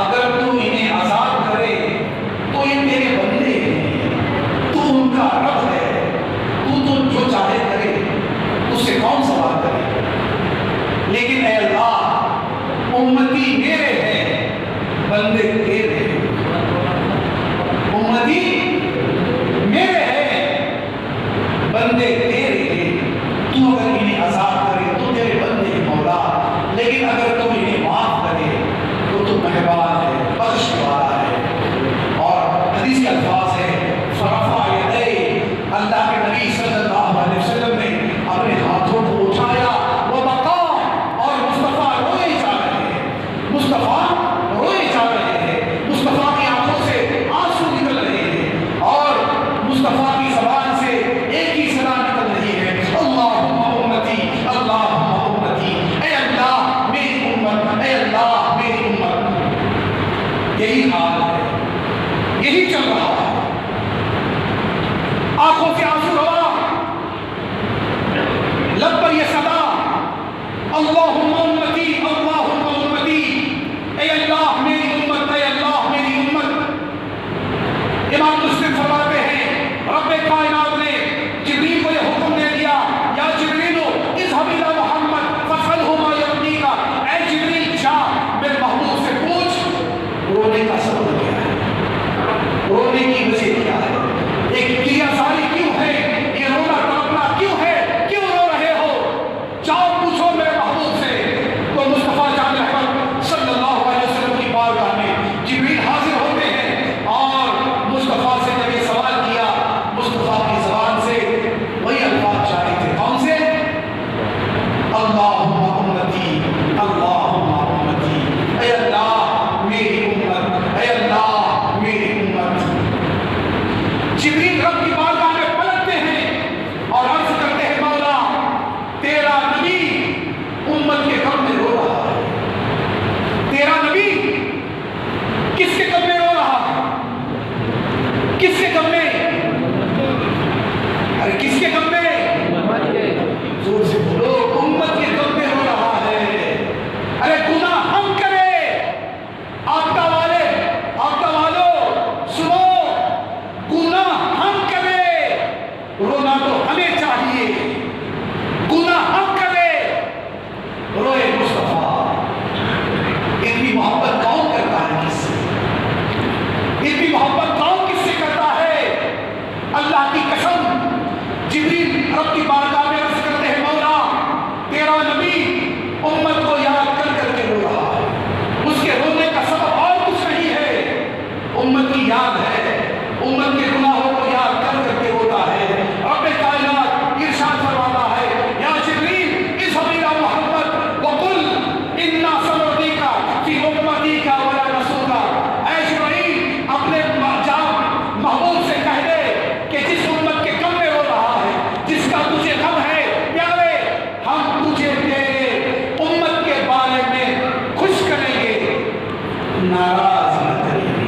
Speaker 1: اگر تو انہیں عذاب کرے تو یہ تیرے بندے ہیں، تو ان کا رب ہے، تو جو چاہے کرے، اس سے کون سوال کرے، لیکن اے اللہ امتی میرے ہیں بندے تیرے ہیں، امتی میرے ہیں بندے تیرے ہیں، تو اگر انہیں عذاب کرے تو تیرے بندے ہیں مولا، لیکن اگر تم انہیں معاف کرے تو تم مہربان ہے بخشنے والا ہے۔ اور حدیث کے الفاظ ہے فرفع یدیہ، اللہ کے نبی صلی اللہ علیہ وسلم نے اپنے ہاتھوں کو اٹھایا، وہ بقا، اور مصطفیٰ روئے جا رہے ہیں، مصطفیٰ روئے جا رہے ہیں، مصطفیٰ کی آنکھوں سے آنسو نکل رہے ہیں، اور مصطفیٰ کی زبان سے ایک ہی صدا نکل رہی ہے، اللہم امتی اللہم امتی، اے اللہ میری امت، اے اللہ میری امت۔ یہی حال ہے، یہی چل رہا ہے، آنکھوں سے آنسو روا، لب پر یہ صدا اللہم امتی اللہم امتی، اے اللہ میری امت، اے اللہ میری امت۔ امام مسلم فرماتے ہیں رب کائنات نے جبریل کو یہ حکم دے دیا، یا جبریل اذهب الى محمد فاسألہ ما یرضیک، اے جبریل جا میرے محبوب سے پوچھ رونے کا سبب کیا ہے، رونے کی وجہ کیا ہے، ایک کیا ساری کیوں ہے، یہ رونا تڑپنا کیوں ہے، کیوں رو رہے ہو، جاؤ پوچھو میرے محبوب سے۔ تو مصطفیٰ جان احمد صلی اللہ علیہ وسلم کی بارگاہ میں جبریل حاضر ہوتے ہیں، اور مصطفیٰ سے جب یہ سوال کیا، مصطفیٰ کی زبان سے وہی الفاظ جاری تھے، کون سے؟ اللہم امتی اللہم امتی، اے اللہ میری امت، اے اللہ میری امت۔ جبریل رب کی بارگاہ میں پلٹتے ہیں اور عرض کرتے ہیں مولا تیرا نبی امت کے غم میں رو رہا ہے، تیرا نبی کس کے غم میں رو رہا ہے، کس کے غم میں، ارے کس کے غم میں، زور سے بولو، امت کے غم میں رو رہا ہے۔ ارے گناہ ہم کرے، آقا والے آقا والو سنو، گناہ ہم کرے، رونا تو ہمیں چاہیے، گناہ ہم کرے، روئے مصطفیٰ۔ اتنی محبت کون کرتا ہے کس سے، اتنی محبت کون کس سے کرتا ہے، اللہ کی قسم جبریل رب کی بارگاہ میں عرض کرتے ہیں مولا تیرا نبی امت کو یاد کر کر کے رو رہا ہے، اس کے رونے کا سبب اور کچھ نہیں ہے، امت کی یاد ہے، امت کے گناہوں کو یاد کر کر کے روتا ہے۔ رب کائنات ارشاد فرماتا ہے یا جبریل اذهب الى محمد وقل انا سنعطيك في امتك ولا نسوك، اے جبریل اپنے محبوب سے کہہ دے کہ جس امت کے غم میں رو رہا ہے، جس کا تجھے غم ہے پیارے، ہم تجھے تیرے امت کے بارے میں خوش کریں گے، ناراض نہ کریں گے۔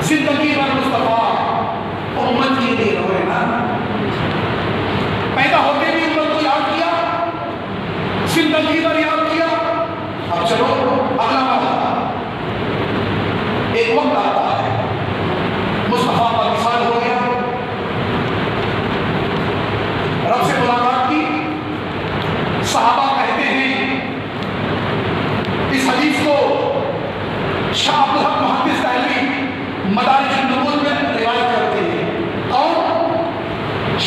Speaker 1: زندگی بھر مصطفیٰ امت کے لیے روئے نا، پیدا ہوتے بھی امت کو یاد کیا، زندگی بھر یاد کیا۔ اب چلو اگلا مرحلہ، ایک وقت آتا ہے مصطفیٰ کا وصال ہو گیا، رب سے ملاقات کی، صحابہ کہتے ہیں اس حدیث کو شاہ عبدالحق محدث دہلوی مدارج النبوت میں روایت کرتے ہیں، اور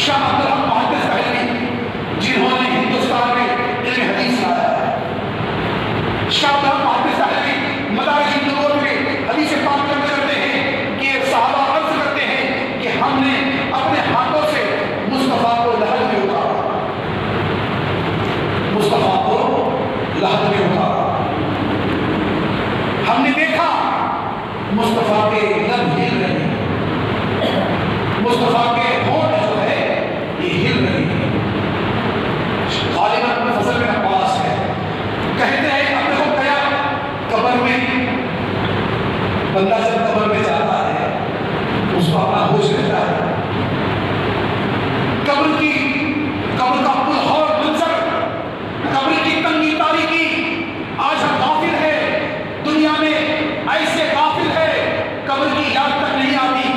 Speaker 1: شاہ عبدالحق محدث دہلوی جنہوں نے ہندوستان میں علم حدیث لایا ہے، شاہ عبدالحق محدث دہلوی مدارج النبوت میں حدیث پاک میں کرتے ہیں کہ صحابہ عرض کرتے ہیں کہ ہم نے اپنے ہاتھوں سے مصطفیٰ کو لحد میں اتارا، مصطفیٰ کو لحد میں اتارا، ہم نے دیکھا مصطفیٰ کے لب ہل رہے ہیں، مصطفیٰ کے ہونٹ جو ہے یہ ہل رہے ہیں۔ غالباً فضل بن عباس ہے، کہتے ہیں اب دیکھو گیا قبر میں، بندہ جب قبر میں جاتا ہے اس کو اپنا ہوش رہتا ہے، قبر کا پرہور منظر، قبر کی تنگی تاریکی، آج ہم غافل ہے، دنیا میں ایسے غافل ہے قبر کی یاد تک نہیں آتی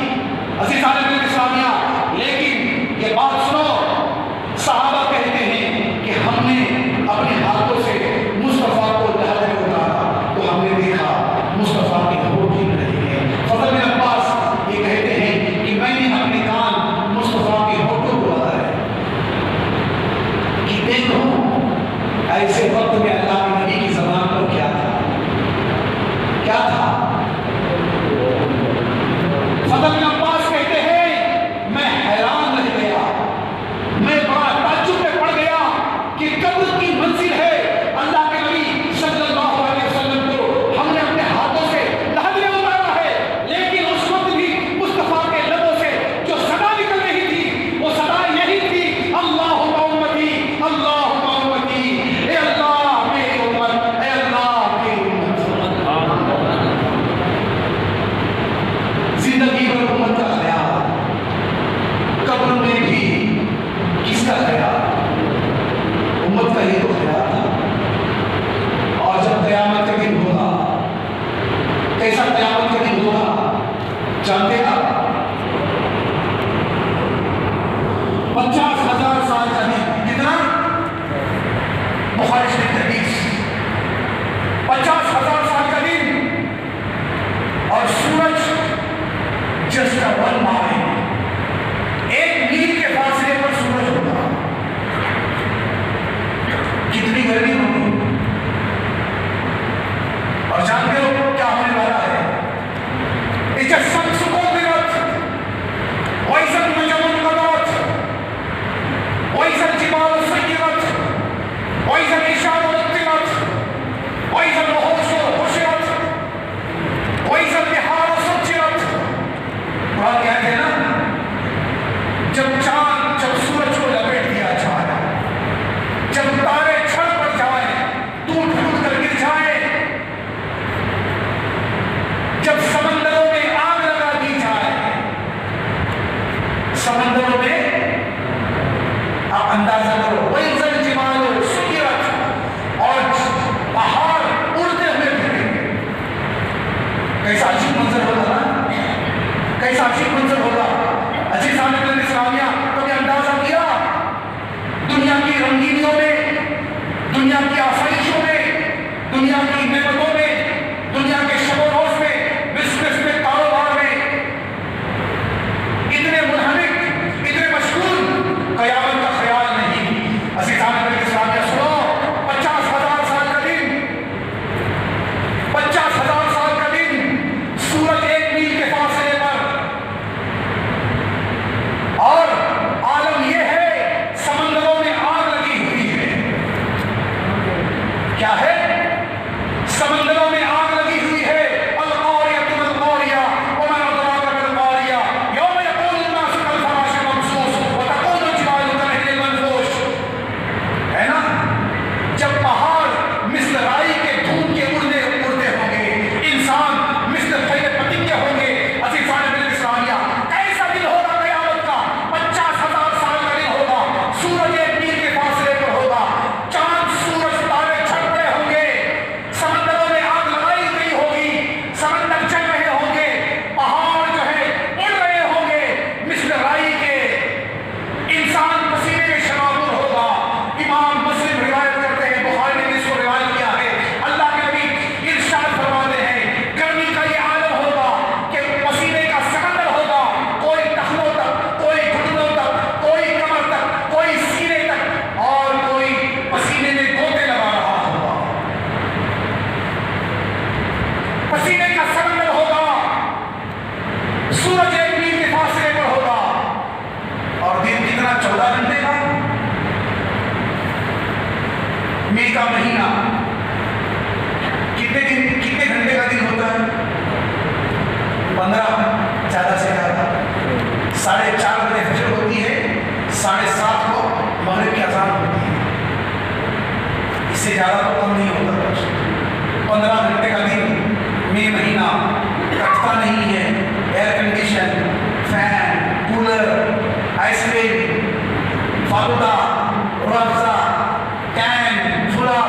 Speaker 1: عزیزان اسلامیہ، لیکن یہ بات سنو، صحابہ کہتے ہیں کہ ہم نے اپنے ہاتھوں سے مصطفیٰ کو لحد میں اتارا تو ہم نے دیکھا مصطفیٰ کے ہونٹ ہل رہے ہیں۔ فضل بن عباس یہ کہتے ہیں کہ میں نے اپنے کان مصطفیٰ کے ہونٹوں کو لگائے کہ دیکھو ایسے وقت میں اللہ کے نبی کی زبان پر کیا تھا، کیا تھا۔ فضل بن عباس کہتے ہیں میں حیران رہ گیا، میں بڑا تعجب میں پڑ گیا کہ قبر کی منزل ہے، اللہ کے نبی صلی اللہ علیہ وسلم کو ہم نے اپنے ہاتھوں سے لحد میں اتارا ہے، لیکن اس وقت بھی مصطفیٰ کے لبوں سے جو صدا نکل رہی تھی وہ صدا یہی تھی، اللہم امتی اللہم امتی، اے اللہ میری امت، اے اللہ میری امت۔ زندگی بھر امت کا خیال، قبر میں بھی کس کا خیال، امت کا ہی تو خیال تھا۔ اور جب قیامت کا دن ہوگا، کیسا قیامت کا دن ہوگا جانتے آپ؟ 50,000 سال کا دن، کتنا؟ بخاری شریف حدیث، 50,000 سال کا دن، اور سورج جسٹ ون مائل، 1 میل کے فاصلے پر سورج ہوگا، کتنی گرمی ہوگی، اور جانتے ہو کیا ہونے والا ہے؟ اِذَا الشَّمْسُ كُوِّرَتْ وَإِذَا النُّجُومُ انكَدَرَتْ وَإِذَا الْجِبَالُ سُيِّرَتْ وَإِذَا الْعِشَارُ عُطِّلَتْ وَإِذَا الْوُحُوشُ حُشِرَتْ وَإِذَا الْبِحَارُ سُجِّرَتْ۔ بات یاد ہے نا، جب چاند، جب سورج کو لپیٹ دیا جائے، جب تارے چھڑ پڑ جائیں، ٹوٹ پھوٹ کر گر جائیں، جب سمندروں میں آگ لگا دی جائے، سمندروں میں آپ اندازہ کرو، وَإِذَا الْجِبَالُ سُيِّرَتْ، اور پہاڑ اڑتے ہوئے پھریں، کیسا عجیب منظر ہوگا نا، کیسا عجیب منظر ہوگا۔ عزیزان اسلامیہ، کبھی اندازہ کیا دنیا کی رنگینیوں میں، دنیا کی آسائشوں میں، دنیا کی نعمتوں میں، دنیا کے شب و روز میں، بزنس میں، کاروبار میں، اتنے منہمک 4:30 بجے فجر ہوتی ہے، 7:30 کو مغرب کی اذان ہوتی ہے، اس سے زیادہ تو کم نہیں ہوتا کچھ۔ 15 گھنٹے کا دن، مئی مہینہ، کٹتا نہیں ہے، air condition, fan, cooler, ice cream, falooda, Rooh Afza, کین، فلا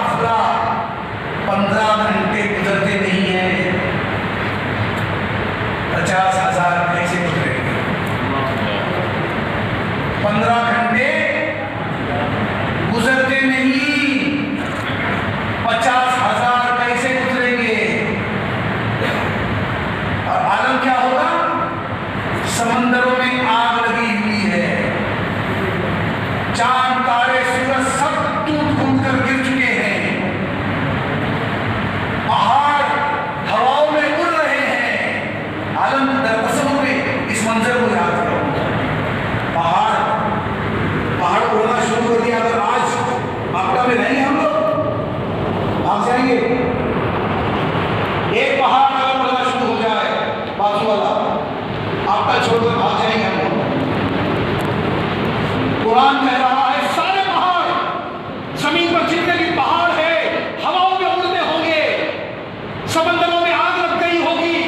Speaker 1: 15 گھنٹے گزرتے نہیں ہیں، 50,000 کیسے گزرے گے؟ 15 گھنٹے گزرتے نہیں، 50,000 کیسے گزریں گے؟ اور عالم کیا ہوگا؟ سمندروں میں آگ لگی ہوئی ہے، چاند تارے سورج سب ٹوٹ پھوٹ کر گر چکے ہیں، پہاڑ ہواؤں میں اڑ رہے ہیں۔ عالم در تصور میں اس منظر کو یاد کرو، پہاڑ اڑنا شروع کر دیا۔ اگر آج آپٹا میں نہیں ہم لوگ بھاگ جائیں گے۔ ایک پہاڑ اگر اڑنا شروع ہو جائے بازو والا، آپٹا چھوڑ کر بھاگ جائیں گے ہم لوگ۔ قرآن کہہ رہا ہے سارے پہاڑ، زمین پر جتنے بھی پہاڑ ہے ہواؤں میں اڑنے ہوں گے، سمندروں میں آگ لگ گئی ہوگی،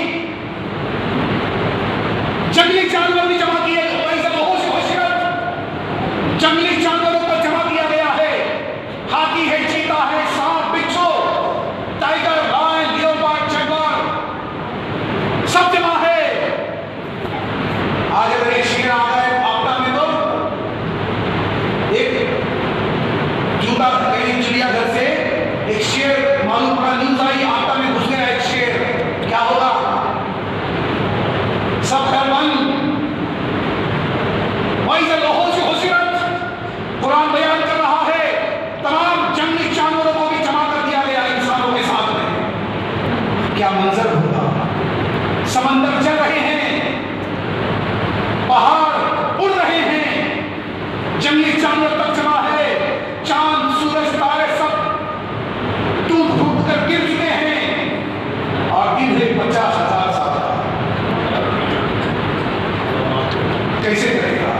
Speaker 1: جنگلی جانور بھی جمع کیے، جنگلی جانوروں کو جمع کیا گیا ہے، ہاتھی ہے، چیتا ہے، سانپ، بچھو، ٹائیگر، لائن، لیوپارڈ، جگوار، سب جمع ہے۔ آج اگر ایک شیر آ گئے آپٹا میں تو ایک جوتا کہیں چڑیا گھر سے ایک شیر معلوم پڑا، نیوز آئی آپٹا میں گھس گیا ایک شیر، کیا ہوگا؟ سب گھر بند۔ وَإِذَا الْوُحُوشُ حُشِرَتْ، قرآن بیان کر رہا ہے تمام جنگلی جانوروں کو بھی جمع کر دیا گیا انسانوں کے ساتھ میں، کیا منظر ہوگا؟ سمندر چل رہے ہیں، پہاڑ اڑ رہے ہیں، جنگلی جانور تک جمع ہے، چاند، سورج، تارے سب ٹوٹ پھوٹ کر گر چکے ہیں، اور دن ہے 50,000 سال کا۔ کیسے کرے گا؟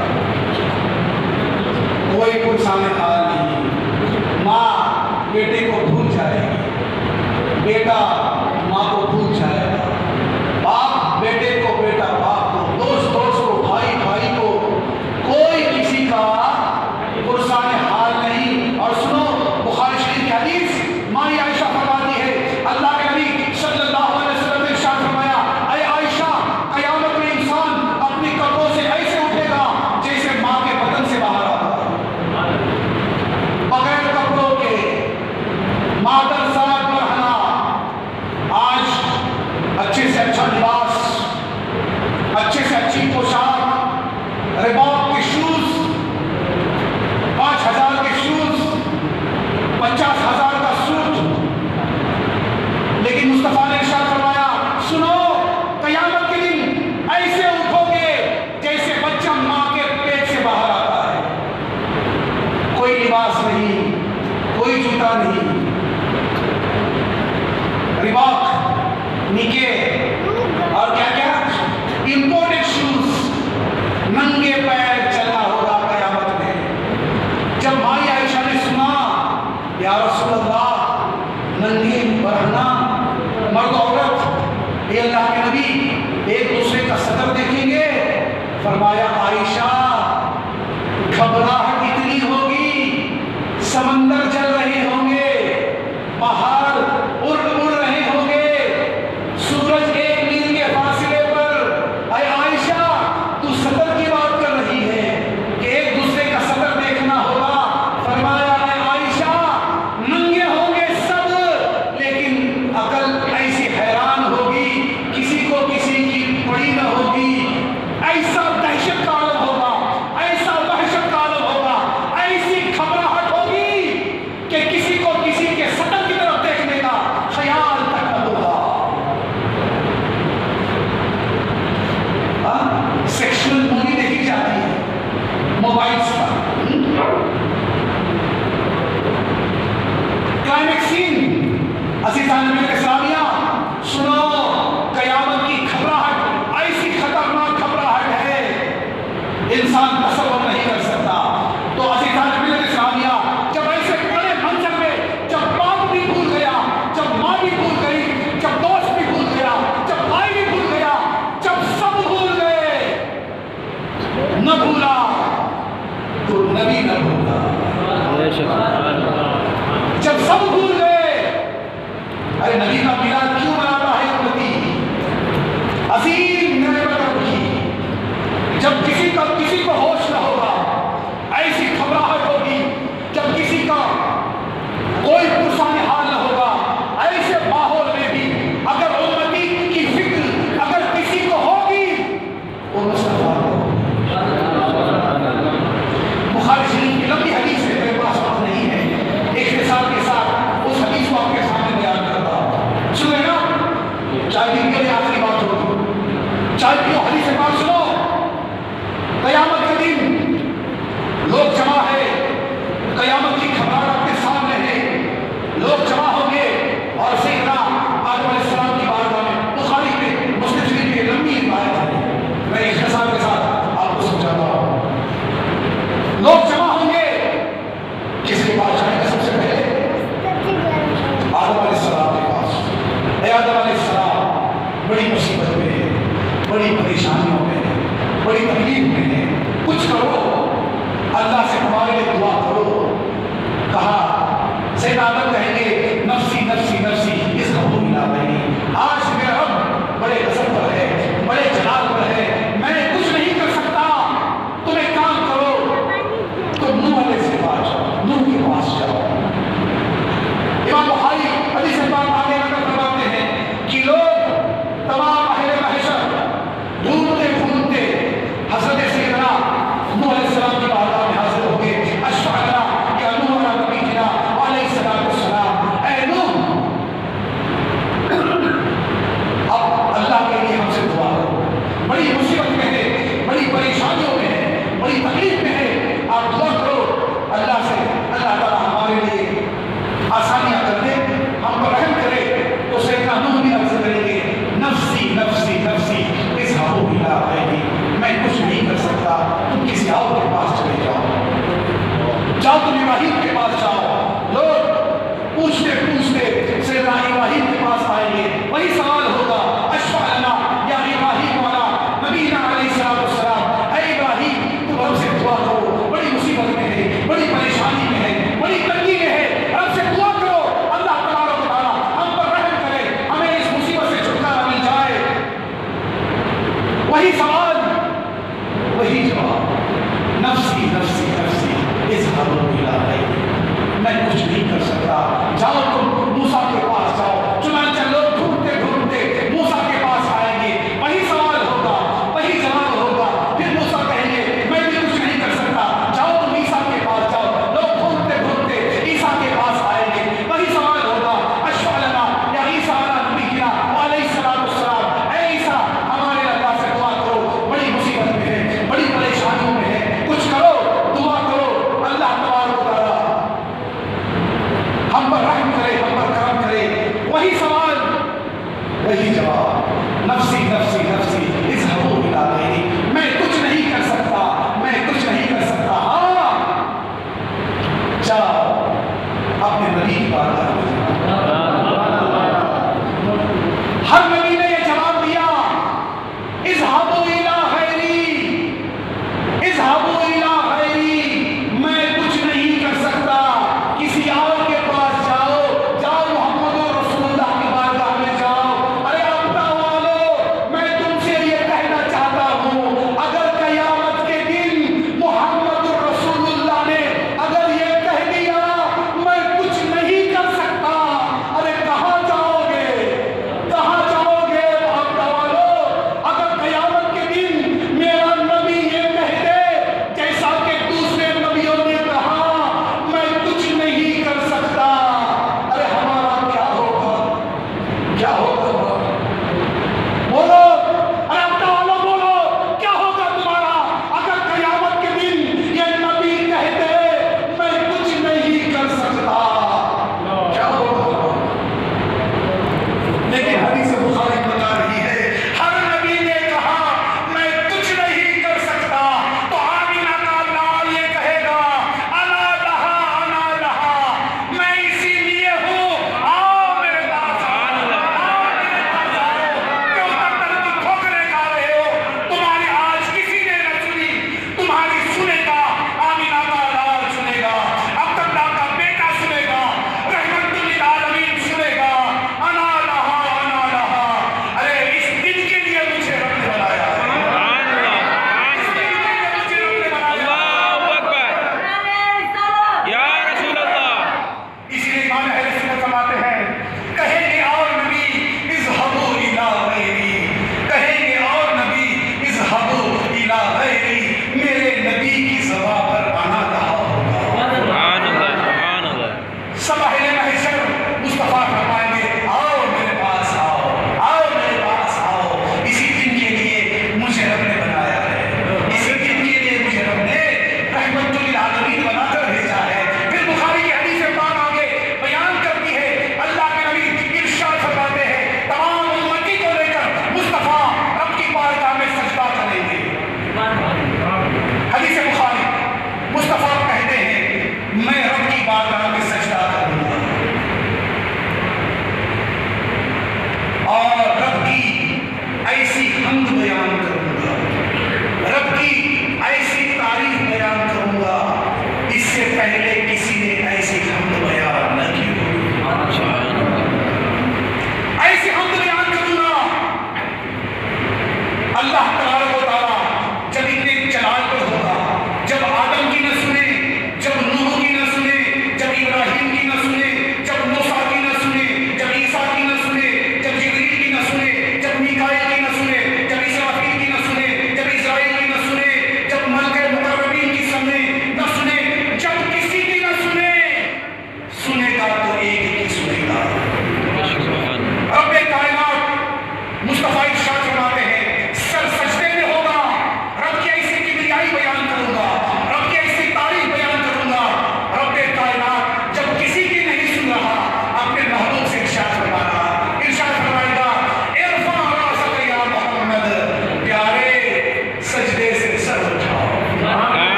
Speaker 1: کوئی پرسان حال نہیں۔ ماں بیٹے کو بھول جائے گی، بیٹا ماں کو بھول جائے گا، باپ بیٹے کو، بیٹا باپ کو، دوست کو، بھائی بھائی کو، کوئی کسی کا پرسان حال نہیں۔ اور سنو بخاری شریف کی حدیث، ماں عائشہ فرماتی ہے اللہ کے نبی صلی اللہ علیہ وسلم نے ارشاد فرمایا، اے عائشہ قیامت میں انسان اپنی قبروں سے ایسے اٹھے گا جیسے ماں کے بدن سے باہر آتا ہے، بغیر کپڑوں کے، مادر ساتھ پر رہنا۔ آج اچھے سے اچھا لباس، اچھے سے اچھی پوشاک، ریباک کے شوز، 5,000 کے شوز، 50,000 کا سوٹ، لیکن مصطفیٰ نے ارشاد فرمایا سنو قیامت کے دن ایسے اٹھو گے جیسے بچہ ماں کے پیٹ سے باہر آتا ہے، کوئی لباس نہیں، کوئی جوتا نہیں، ریباک، نکے، اور کیا کیا امپورٹڈ شوز، ننگے پیر چلنا ہوگا قیامت میں۔ جب مائی عائشہ نے سنا یا رسول اللہ ننگے برہنہ مرد عورت، اے اللہ کے نبی ایک دوسرے کا صدر دیکھیں گے، فرمایا عائشہ گھبراہٹ اتنی ہوگی، سمندر چل رہے ہوں گے، پہاڑ اڑ رہے ہوں گے، سورج 1 میل کے فاصلے پر۔ اے عائشہ تو صدر کی بات کر رہی ہے کہ ایک دوسرے کا صدر دیکھنا ہوگا، فرمایا اے عائشہ ننگے ہوں گے سب، لیکن عقل ایسی حیران ہوگی، کسی کو کسی کی پڑی نہ ہوگی، ایسا دہشت کا عالم ہوگا، ایسا وحشت کا عالم ہوگا، ایسی گھبراہٹ ہوگی کہ انسان تصور نہیں کر سکتا۔ تو عزیزان ملت اسلامیہ، جب ایسے بڑے منظر میں جب باپ بھی بھول گیا، جب ماں بھی بھول گئی، جب دوست بھی بھول گیا، جب بھائی بھی بھول گیا، جب سب بھول گئے، نہ بھولا تو نبی نہ بھولا۔ جب سب بھول گئے، ارے نبی کا میلاد کیوں مناتا ہے امتی؟ عظیم نعمت کی، جب کسی کو ہوش نہ ہوگا، ایسی گھبراہٹ ہوگی، جب کسی کا کوئی پرسان حال نہ ہوگا، ایسے ماحول میں بھی اگر امتی کی فکر اگر کسی کو ہوگی وہ مصطفیٰ کو۔ بخاری شریف کی لمبی حدیث ہے، میرے پاس وقت نہیں ہے، ایک مثال کے ساتھ اس حدیث کو آپ کے سامنے بیان کرتا ہوں۔ سنیں نا، چائے پی کے آخری بات ہوگی، چائے پیو، حدیث پاک سنو۔ قیامت کے دن لوگ جمع ہے، قیامت کی خبر آپ کے سامنے ہے، لوگ جمع ہوں گے اور سیدنا آدم علیہ السلام کی بارگاہ میں، بخاری میں مسلم شریف کی لمبی روایت ہے، میں اختصار کے ساتھ آپ کو سمجھاتا ہوں۔ لوگ جمع ہوں گے، کس کے پاس جائیں گے سب سے پہلے؟ آدم علیہ السلام کے پاس۔ اے آدم علیہ السلام، بڑی مصیبت میں ہے، بڑی پریشانیوں میں ہے، بڑی تکلیف میں ہے، کچھ کرو، اللہ سے ہمارے لیے دعا کرو۔ کہا، سید آدم کہیں گے نفسی نفسی نفسی اذهبوا الی غیری، آج میرا رب بڑے غضب پر ہے، بڑے جلال پر ہے، میں کچھ نہیں کر سکتا، تم ایک کام کرو، تم نوح علیہ السلام جاؤ، نوح کے پاس جاؤ۔ امام بخاری حدیث پاک آگے نقل فرماتے ہیں کہ لوگ تمام اہل محشر ڈھونڈتے ڈھونڈتے حضرت سیدنا نوح علیہ السلام کی بارگاہ میں حاضر ہو گئے۔ اشفع لنا یا نوح علی نبینا علیہ السلام، اے نوح، اب اللہ کے لیے ہم سے دعا کرو، بڑی مصیبت میں ہے، بڑی پریشانیوں میں ہے، بڑی تکلیف میں ہے، آپ دعا کرو اللہ سے، اللہ تعالیٰ ہمارے لیے آسانیاں کر دے، ہم پر رحم کرے۔ تو سیدنا نوح بھی عرض کریں گے نفسی نفسی نفسی اذهبوا الی غیری، میں کچھ نہیں کر سکتا، تم کسی اور کے پاس چلے جاؤ، جاؤ تم ابراہیم کے پاس جاؤ۔ لوگ پوچھتے پوچھتے سیدنا ابراہیم کے پاس آئیں گے، وہی سوال ہوگا، اشفع لنا یا ابراہیم والا نبینا علیہ السلام، اے ابراہیم تم ہم سے دعا کرو، بڑی مصیبت میں ہے، بڑی پریشانی میں ہے، بڑی تنگی میں ہے، ہم سے دعا کرو، اللہ تبارک و تعالیٰ ہم پر رحم کرے، ہمیں اس مصیبت سے چھٹکارا مل جائے۔ وہی سوال، وہی جواب، نفسی نفسی نفسی اذهبوا الی غیری، میں کچھ نہیں کر سکتا، جاؤ تم موسیٰ کے پاس جاؤ۔ چنانچہ لوگ ڈھونڈتے ڈھونڈتے موسیٰ کے پاس آئیں گے، وہی سوال ہوگا، وہی جواب ہوگا، پھر موسیٰ کہیں گے میں بھی کچھ نہیں کر سکتا، جاؤ تم عیسیٰ کے پاس جاؤ۔ لوگ ڈھونڈتے ڈھونڈتے عیسیٰ کے پاس آئیں گے، وہی سوال ہوگا، اشفع لنا یا عیسیٰ علی نبینا علیہ السلام، اے عیسیٰ ہمارے اللہ سے دعا کرو، بڑی مصیبت میں ہے، بڑی پریشانیوں میں ہے، کچھ کرو، دعا کرو، اللہ تبارک و تعالیٰ ہم پر رحم کرے،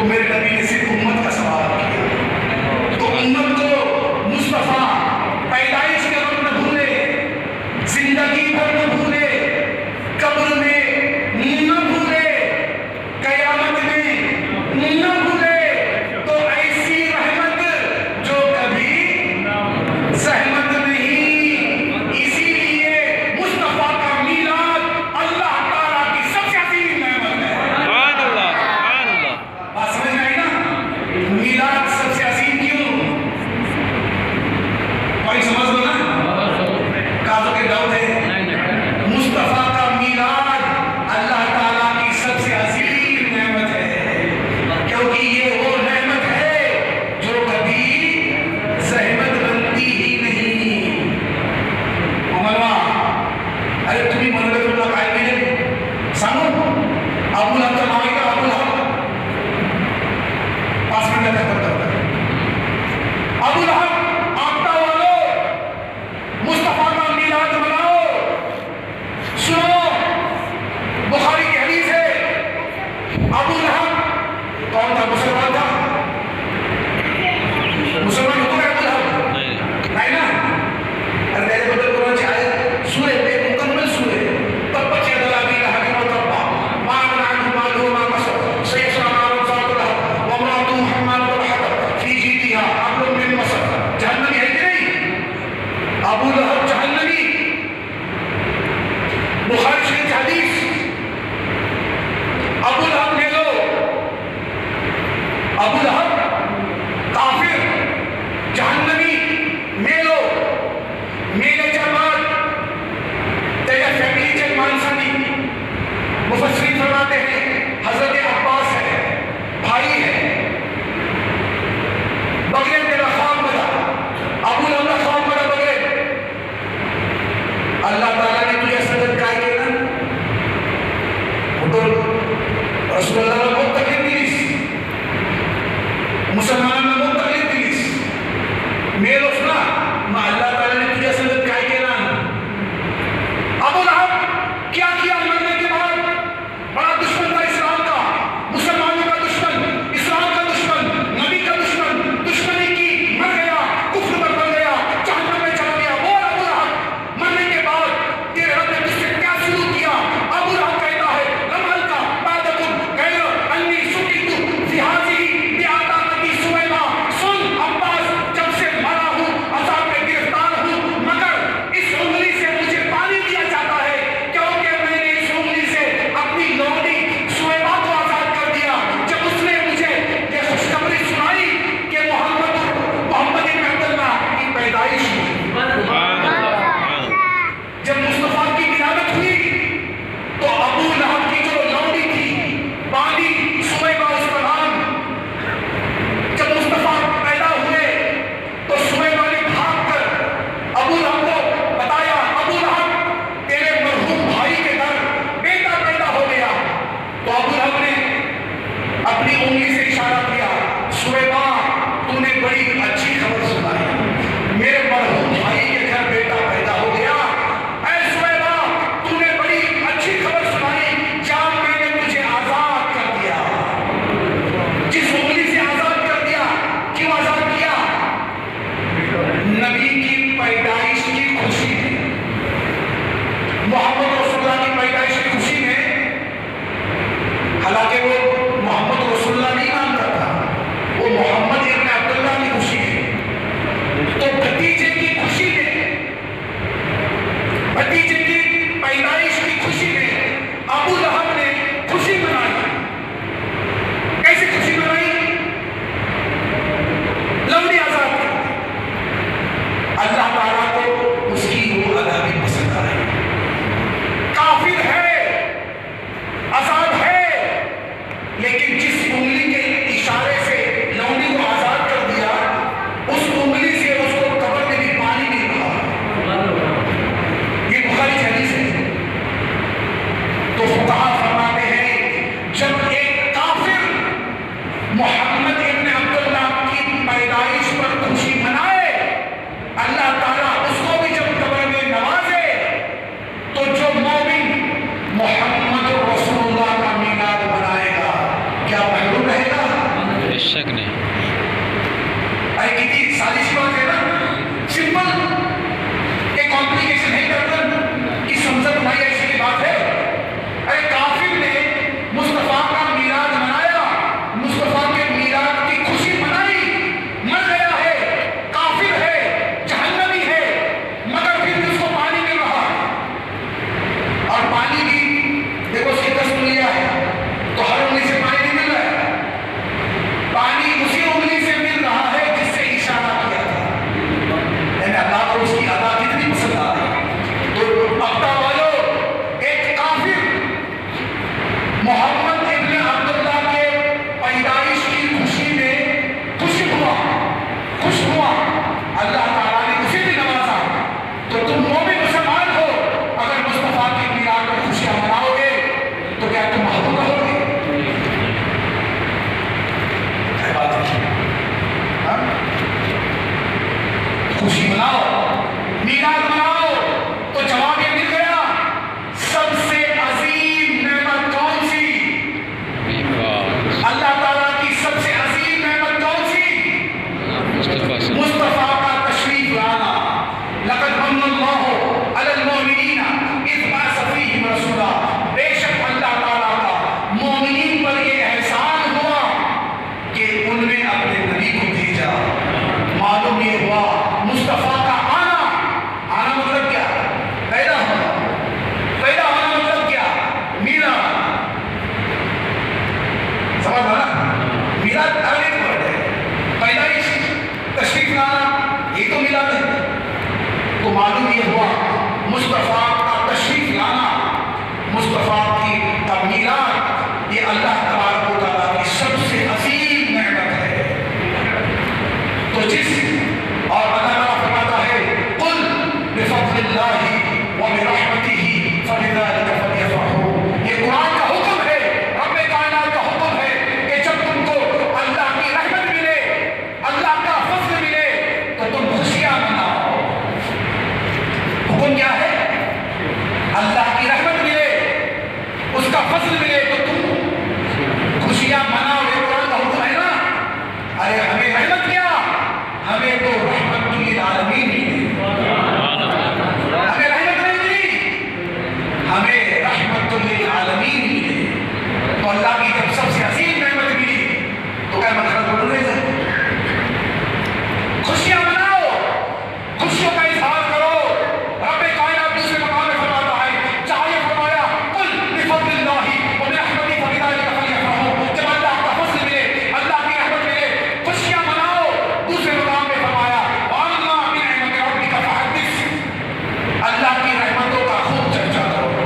Speaker 1: تو میرے نبی نے صرف امت کا سوال کیا. تو امت کو مصطفیٰ پیدائش کے وقت نہ بھولے، زندگی بھر نہ بھولے، قبر میں نہ بھولے، قیامت میں نہ بھولے. تو ایسی رحمت جو کبھی زحمت نہیں، اسی لیے مصطفیٰ کا میلاد اللہ تعالیٰ کی سب سے عظیم نعمت ہے.
Speaker 2: سبحان اللہ، سبحان اللہ.
Speaker 1: بات سمجھ میں آئی نا؟ میلاد سب سے عظیم کیوں؟ کوئی سمجھ لو نا، کازو کے دعوت ہے. مصطفیٰ کا میلاد اللہ تعالیٰ کی سب سے عظیم نعمت ہے، کیونکہ یہ وہ نعمت ہے جو کبھی زحمت بنتی ہی نہیں. عمرہ ارے تمہیں منورت اللہ قائم ہے سانو ابو لہب کا نام ہے. ابو لہب 5 منٹ تک کرتا ہے. ابو لہب آپتا والو مصطفیٰ کا میلاد مناؤ. سنو بخاری کی حدیث ہے. ابو لہب کون تھا؟ مسلمان تھا. مسلمان ہوتا ہے ابو لہب؟ نہیں نا. ارے میرے بدل قرآن چاہے سورے بے مکمل سورے تبت یدا ابی لہب وتب ما اغنی عنہ مالہ وما کسب سیصلی نارا ذات لہب وامرأتہ حمالۃ الحطب فی جیدها حبل من مسد. جہنمی ہے کہ نہیں؟ ابو لہب جہنمی. بخاری شریف کی حدیث. ابو لہب لے لو. ابو لہب کافر جہنمی میلو میلے جماعت تیرے فیملی چل مانسانی. مفسرین فرماتے ہیں حضرت عباس ہے، بھائی ہے، بغیر تیرا خواب بڑا. ابو لہب کا خواب بڑا بغیر. اللہ تعالیٰ نے تجھے سجد کا کے نا تو رسول اللہ نے بہت تکلیف دی. مسلمان نے بہت تکلیف دی. میرے سنا میں اللہ تعالیٰ نے تجھے سجد کا کے نا. ابو لہب کیا کیا مرنے کے بعد؟ بڑا دشمن تھا اسلام کا، مسلمانوں کا دشمن، اسلام کا دشمن، نبی کا دشمن. دشمنی کی، مر گیا، کفر پر بن گیا، جہنم میں چلا گیا. وہ ابو لہب مرنے کے بعد تیرے رب نے تجھ سے کیا سلوک کیا؟ ابو لہب کہتا ہے لمحل کا بعدکم غیر انی سکیت فی ہذہ بعداوتی سویبہ. سن عباس، جب سے مرا ہوں عذاب میں گرفتار ہوں، مگر اس انگلی سے مجھے پانی دیا جاتا ہے کیونکہ میں نے اس انگلی سے اپنی لونڈی سویبہ کو آزاد کر دیا. جب اس نے مجھے یہ خوشخبری سنائی کہ محمد بن عبداللہ کی پیدائش ہوئی.
Speaker 2: سبحان اللہ، سبحان اللہ.
Speaker 1: جب مصطفیٰ کی ولادت ہوئی تو ابو لہب کی جو لونڈی تھی باندی سویبہ اس کا نام. جب مصطفیٰ پیدا ہوئے تو سویبہ نے بھاگ کر ابو لہب کو بتایا ابو لہب تیرے مرحوم بھائی کے گھر بیٹا پیدا ہو گیا. تو ابو لہب نے اپنی انگلی سے اشارہ کیا سویبہ تو نے بڑی اچھی خبر سنائی، میرے مرحوم بھائی کے گھر بیٹا پیدا ہو گیا. اے سویبہ تو نے بڑی اچھی خبر سنائی، کیا میں نے تجھے آزاد کر دیا. جس انگلی سے آزاد کر دیا، کیوں آزاد کیا؟ نبی کی پیدائش کی خوشی میں، محمد رسول اللہ کی پیدائش کی خوشی میں. حالانکہ وہ محمد رسول اللہ نہیں
Speaker 2: شک نہیں.
Speaker 1: ارے کتنی سادی سی بات ہے نا، سمپل، ایک کمپلیکیشن ہے کرنا کہ سمجھا تمہاری ایسی کی بات ہے. ارے کافر نے مصطفیٰ کا میلاد منایا، مصطفیٰ کے میلاد کی خوشی منائی، مر گیا ہے، کافر ہے، جہنمی ہے، مگر پھر بھی اس کو پانی مل رہا ہے. اور پانی بھی دیکھو اس کی 10 انگلیاں ہے تو ہر انگلی سے پانی نہیں مل رہا ہے، پانی اسی انگلی سے مل رہا ہے جس سے اشارہ کیا تھا. یعنی اللہ کو اس کی ادا کتنی پسند آ رہی. تو اپنا والو ایک کافر محمد ابن عبداللہ کے پیدائش کی خوشی میں خوش ہوا. اللہ تعالیٰ نے اسے بھی نوازا. تو تم مومن مسلمان ہو، اگر مصطفیٰ کے میلاد میں خوشیاں مناؤ گے تو کیا تم محروم رہو گے؟ کیا بات ہے؟ ہاں؟ خوشی مناؤ، میلاد مناؤ. تو جواب یہ مل گیا، سب سے عظیم نعمت کون سی؟ اللہ تعالیٰ کی سب سے عظیم نعمت کون سی؟ مصطفیٰ کا تشریف لانا. لقد من اللہ علی المؤمنین اذ بعث فیہم رسولا. بے شک اللہ تعالیٰ کا مومنین پر یہ احسان ہوا کہ ان میں اپنے نبی کو بھیجا. معلوم یہ ہوا مصطفیٰ کا آنا مطلب کیا؟ پیدا ہونا مطلب کیا؟ میلاد. سمجھ رہا نا؟ میلاد عربی ورڈ ہے، پیدائش، تشریف لانا، یہ تو میلاد ہے. تو معلوم یہ ہوا مصطفیٰ کا تشریف لانا، مصطفیٰ کی میلاد، یہ اللہ تبارک و تعالیٰ کی سب سے عظیم نعمت ہے. تو جس اور اللہ تعالیٰ فرماتا ہے قل بفضل اللہ وبرحمتہ فبذلک فلیفرحوا. یہ قرآن کا حکم ہے، رب کائنات کا حکم ہے کہ جب تم کو اللہ کی رحمت ملے، اللہ کا فضل ملے تو تم خوشیاں مناؤ. حکم کیا ہے؟ اللہ کی رحمت ملے، اس کا فضل ملے تو تم خوشیاں مناؤ. یہ قرآن کا حکم ہے نا. ارے ہمیں رحمت کیا، ہمیں تو رحمت للعالمین ملی. ہمیں رحمت نہیں ملی، ہمیں رحمت للعالمین ملی. تو اللہ کی جب سب سے عظیم نعمت ملی تو کیا مطلب بول رہے ہیں؟ خوشیاں مناؤ، خوشیوں کا اظہار کرو. رب کائنات دوسرے مقام میں فرماتا ہے، چاہے فرمایا قل بفضل اللہ وبرحمتہ فبذلک فلیفرحوا. جب اللہ کا فضل ملے، اللہ کی رحمت ملے، خوشیاں مناؤ. دوسرے مقام میں فرمایا واما بنعمت ربک فحدث. اللہ کی رحمتوں کا خوب چرچا کرو،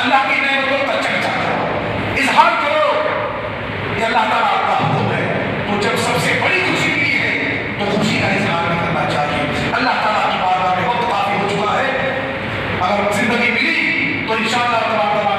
Speaker 1: اللہ کی نعمتوں کا چرچا کرو، اظہار کرو. یہ اللہ تعالیٰ کا حکم ہے. تو جب سب سے بڑی خوشی ملی ہے تو خوشی کا اظہار بھی کرنا چاہیے. اللہ تعالیٰ کی بارگاہ میں وقت کافی ہو چکا ہے. اگر زندگی ملی تو انشاءاللہ تبارک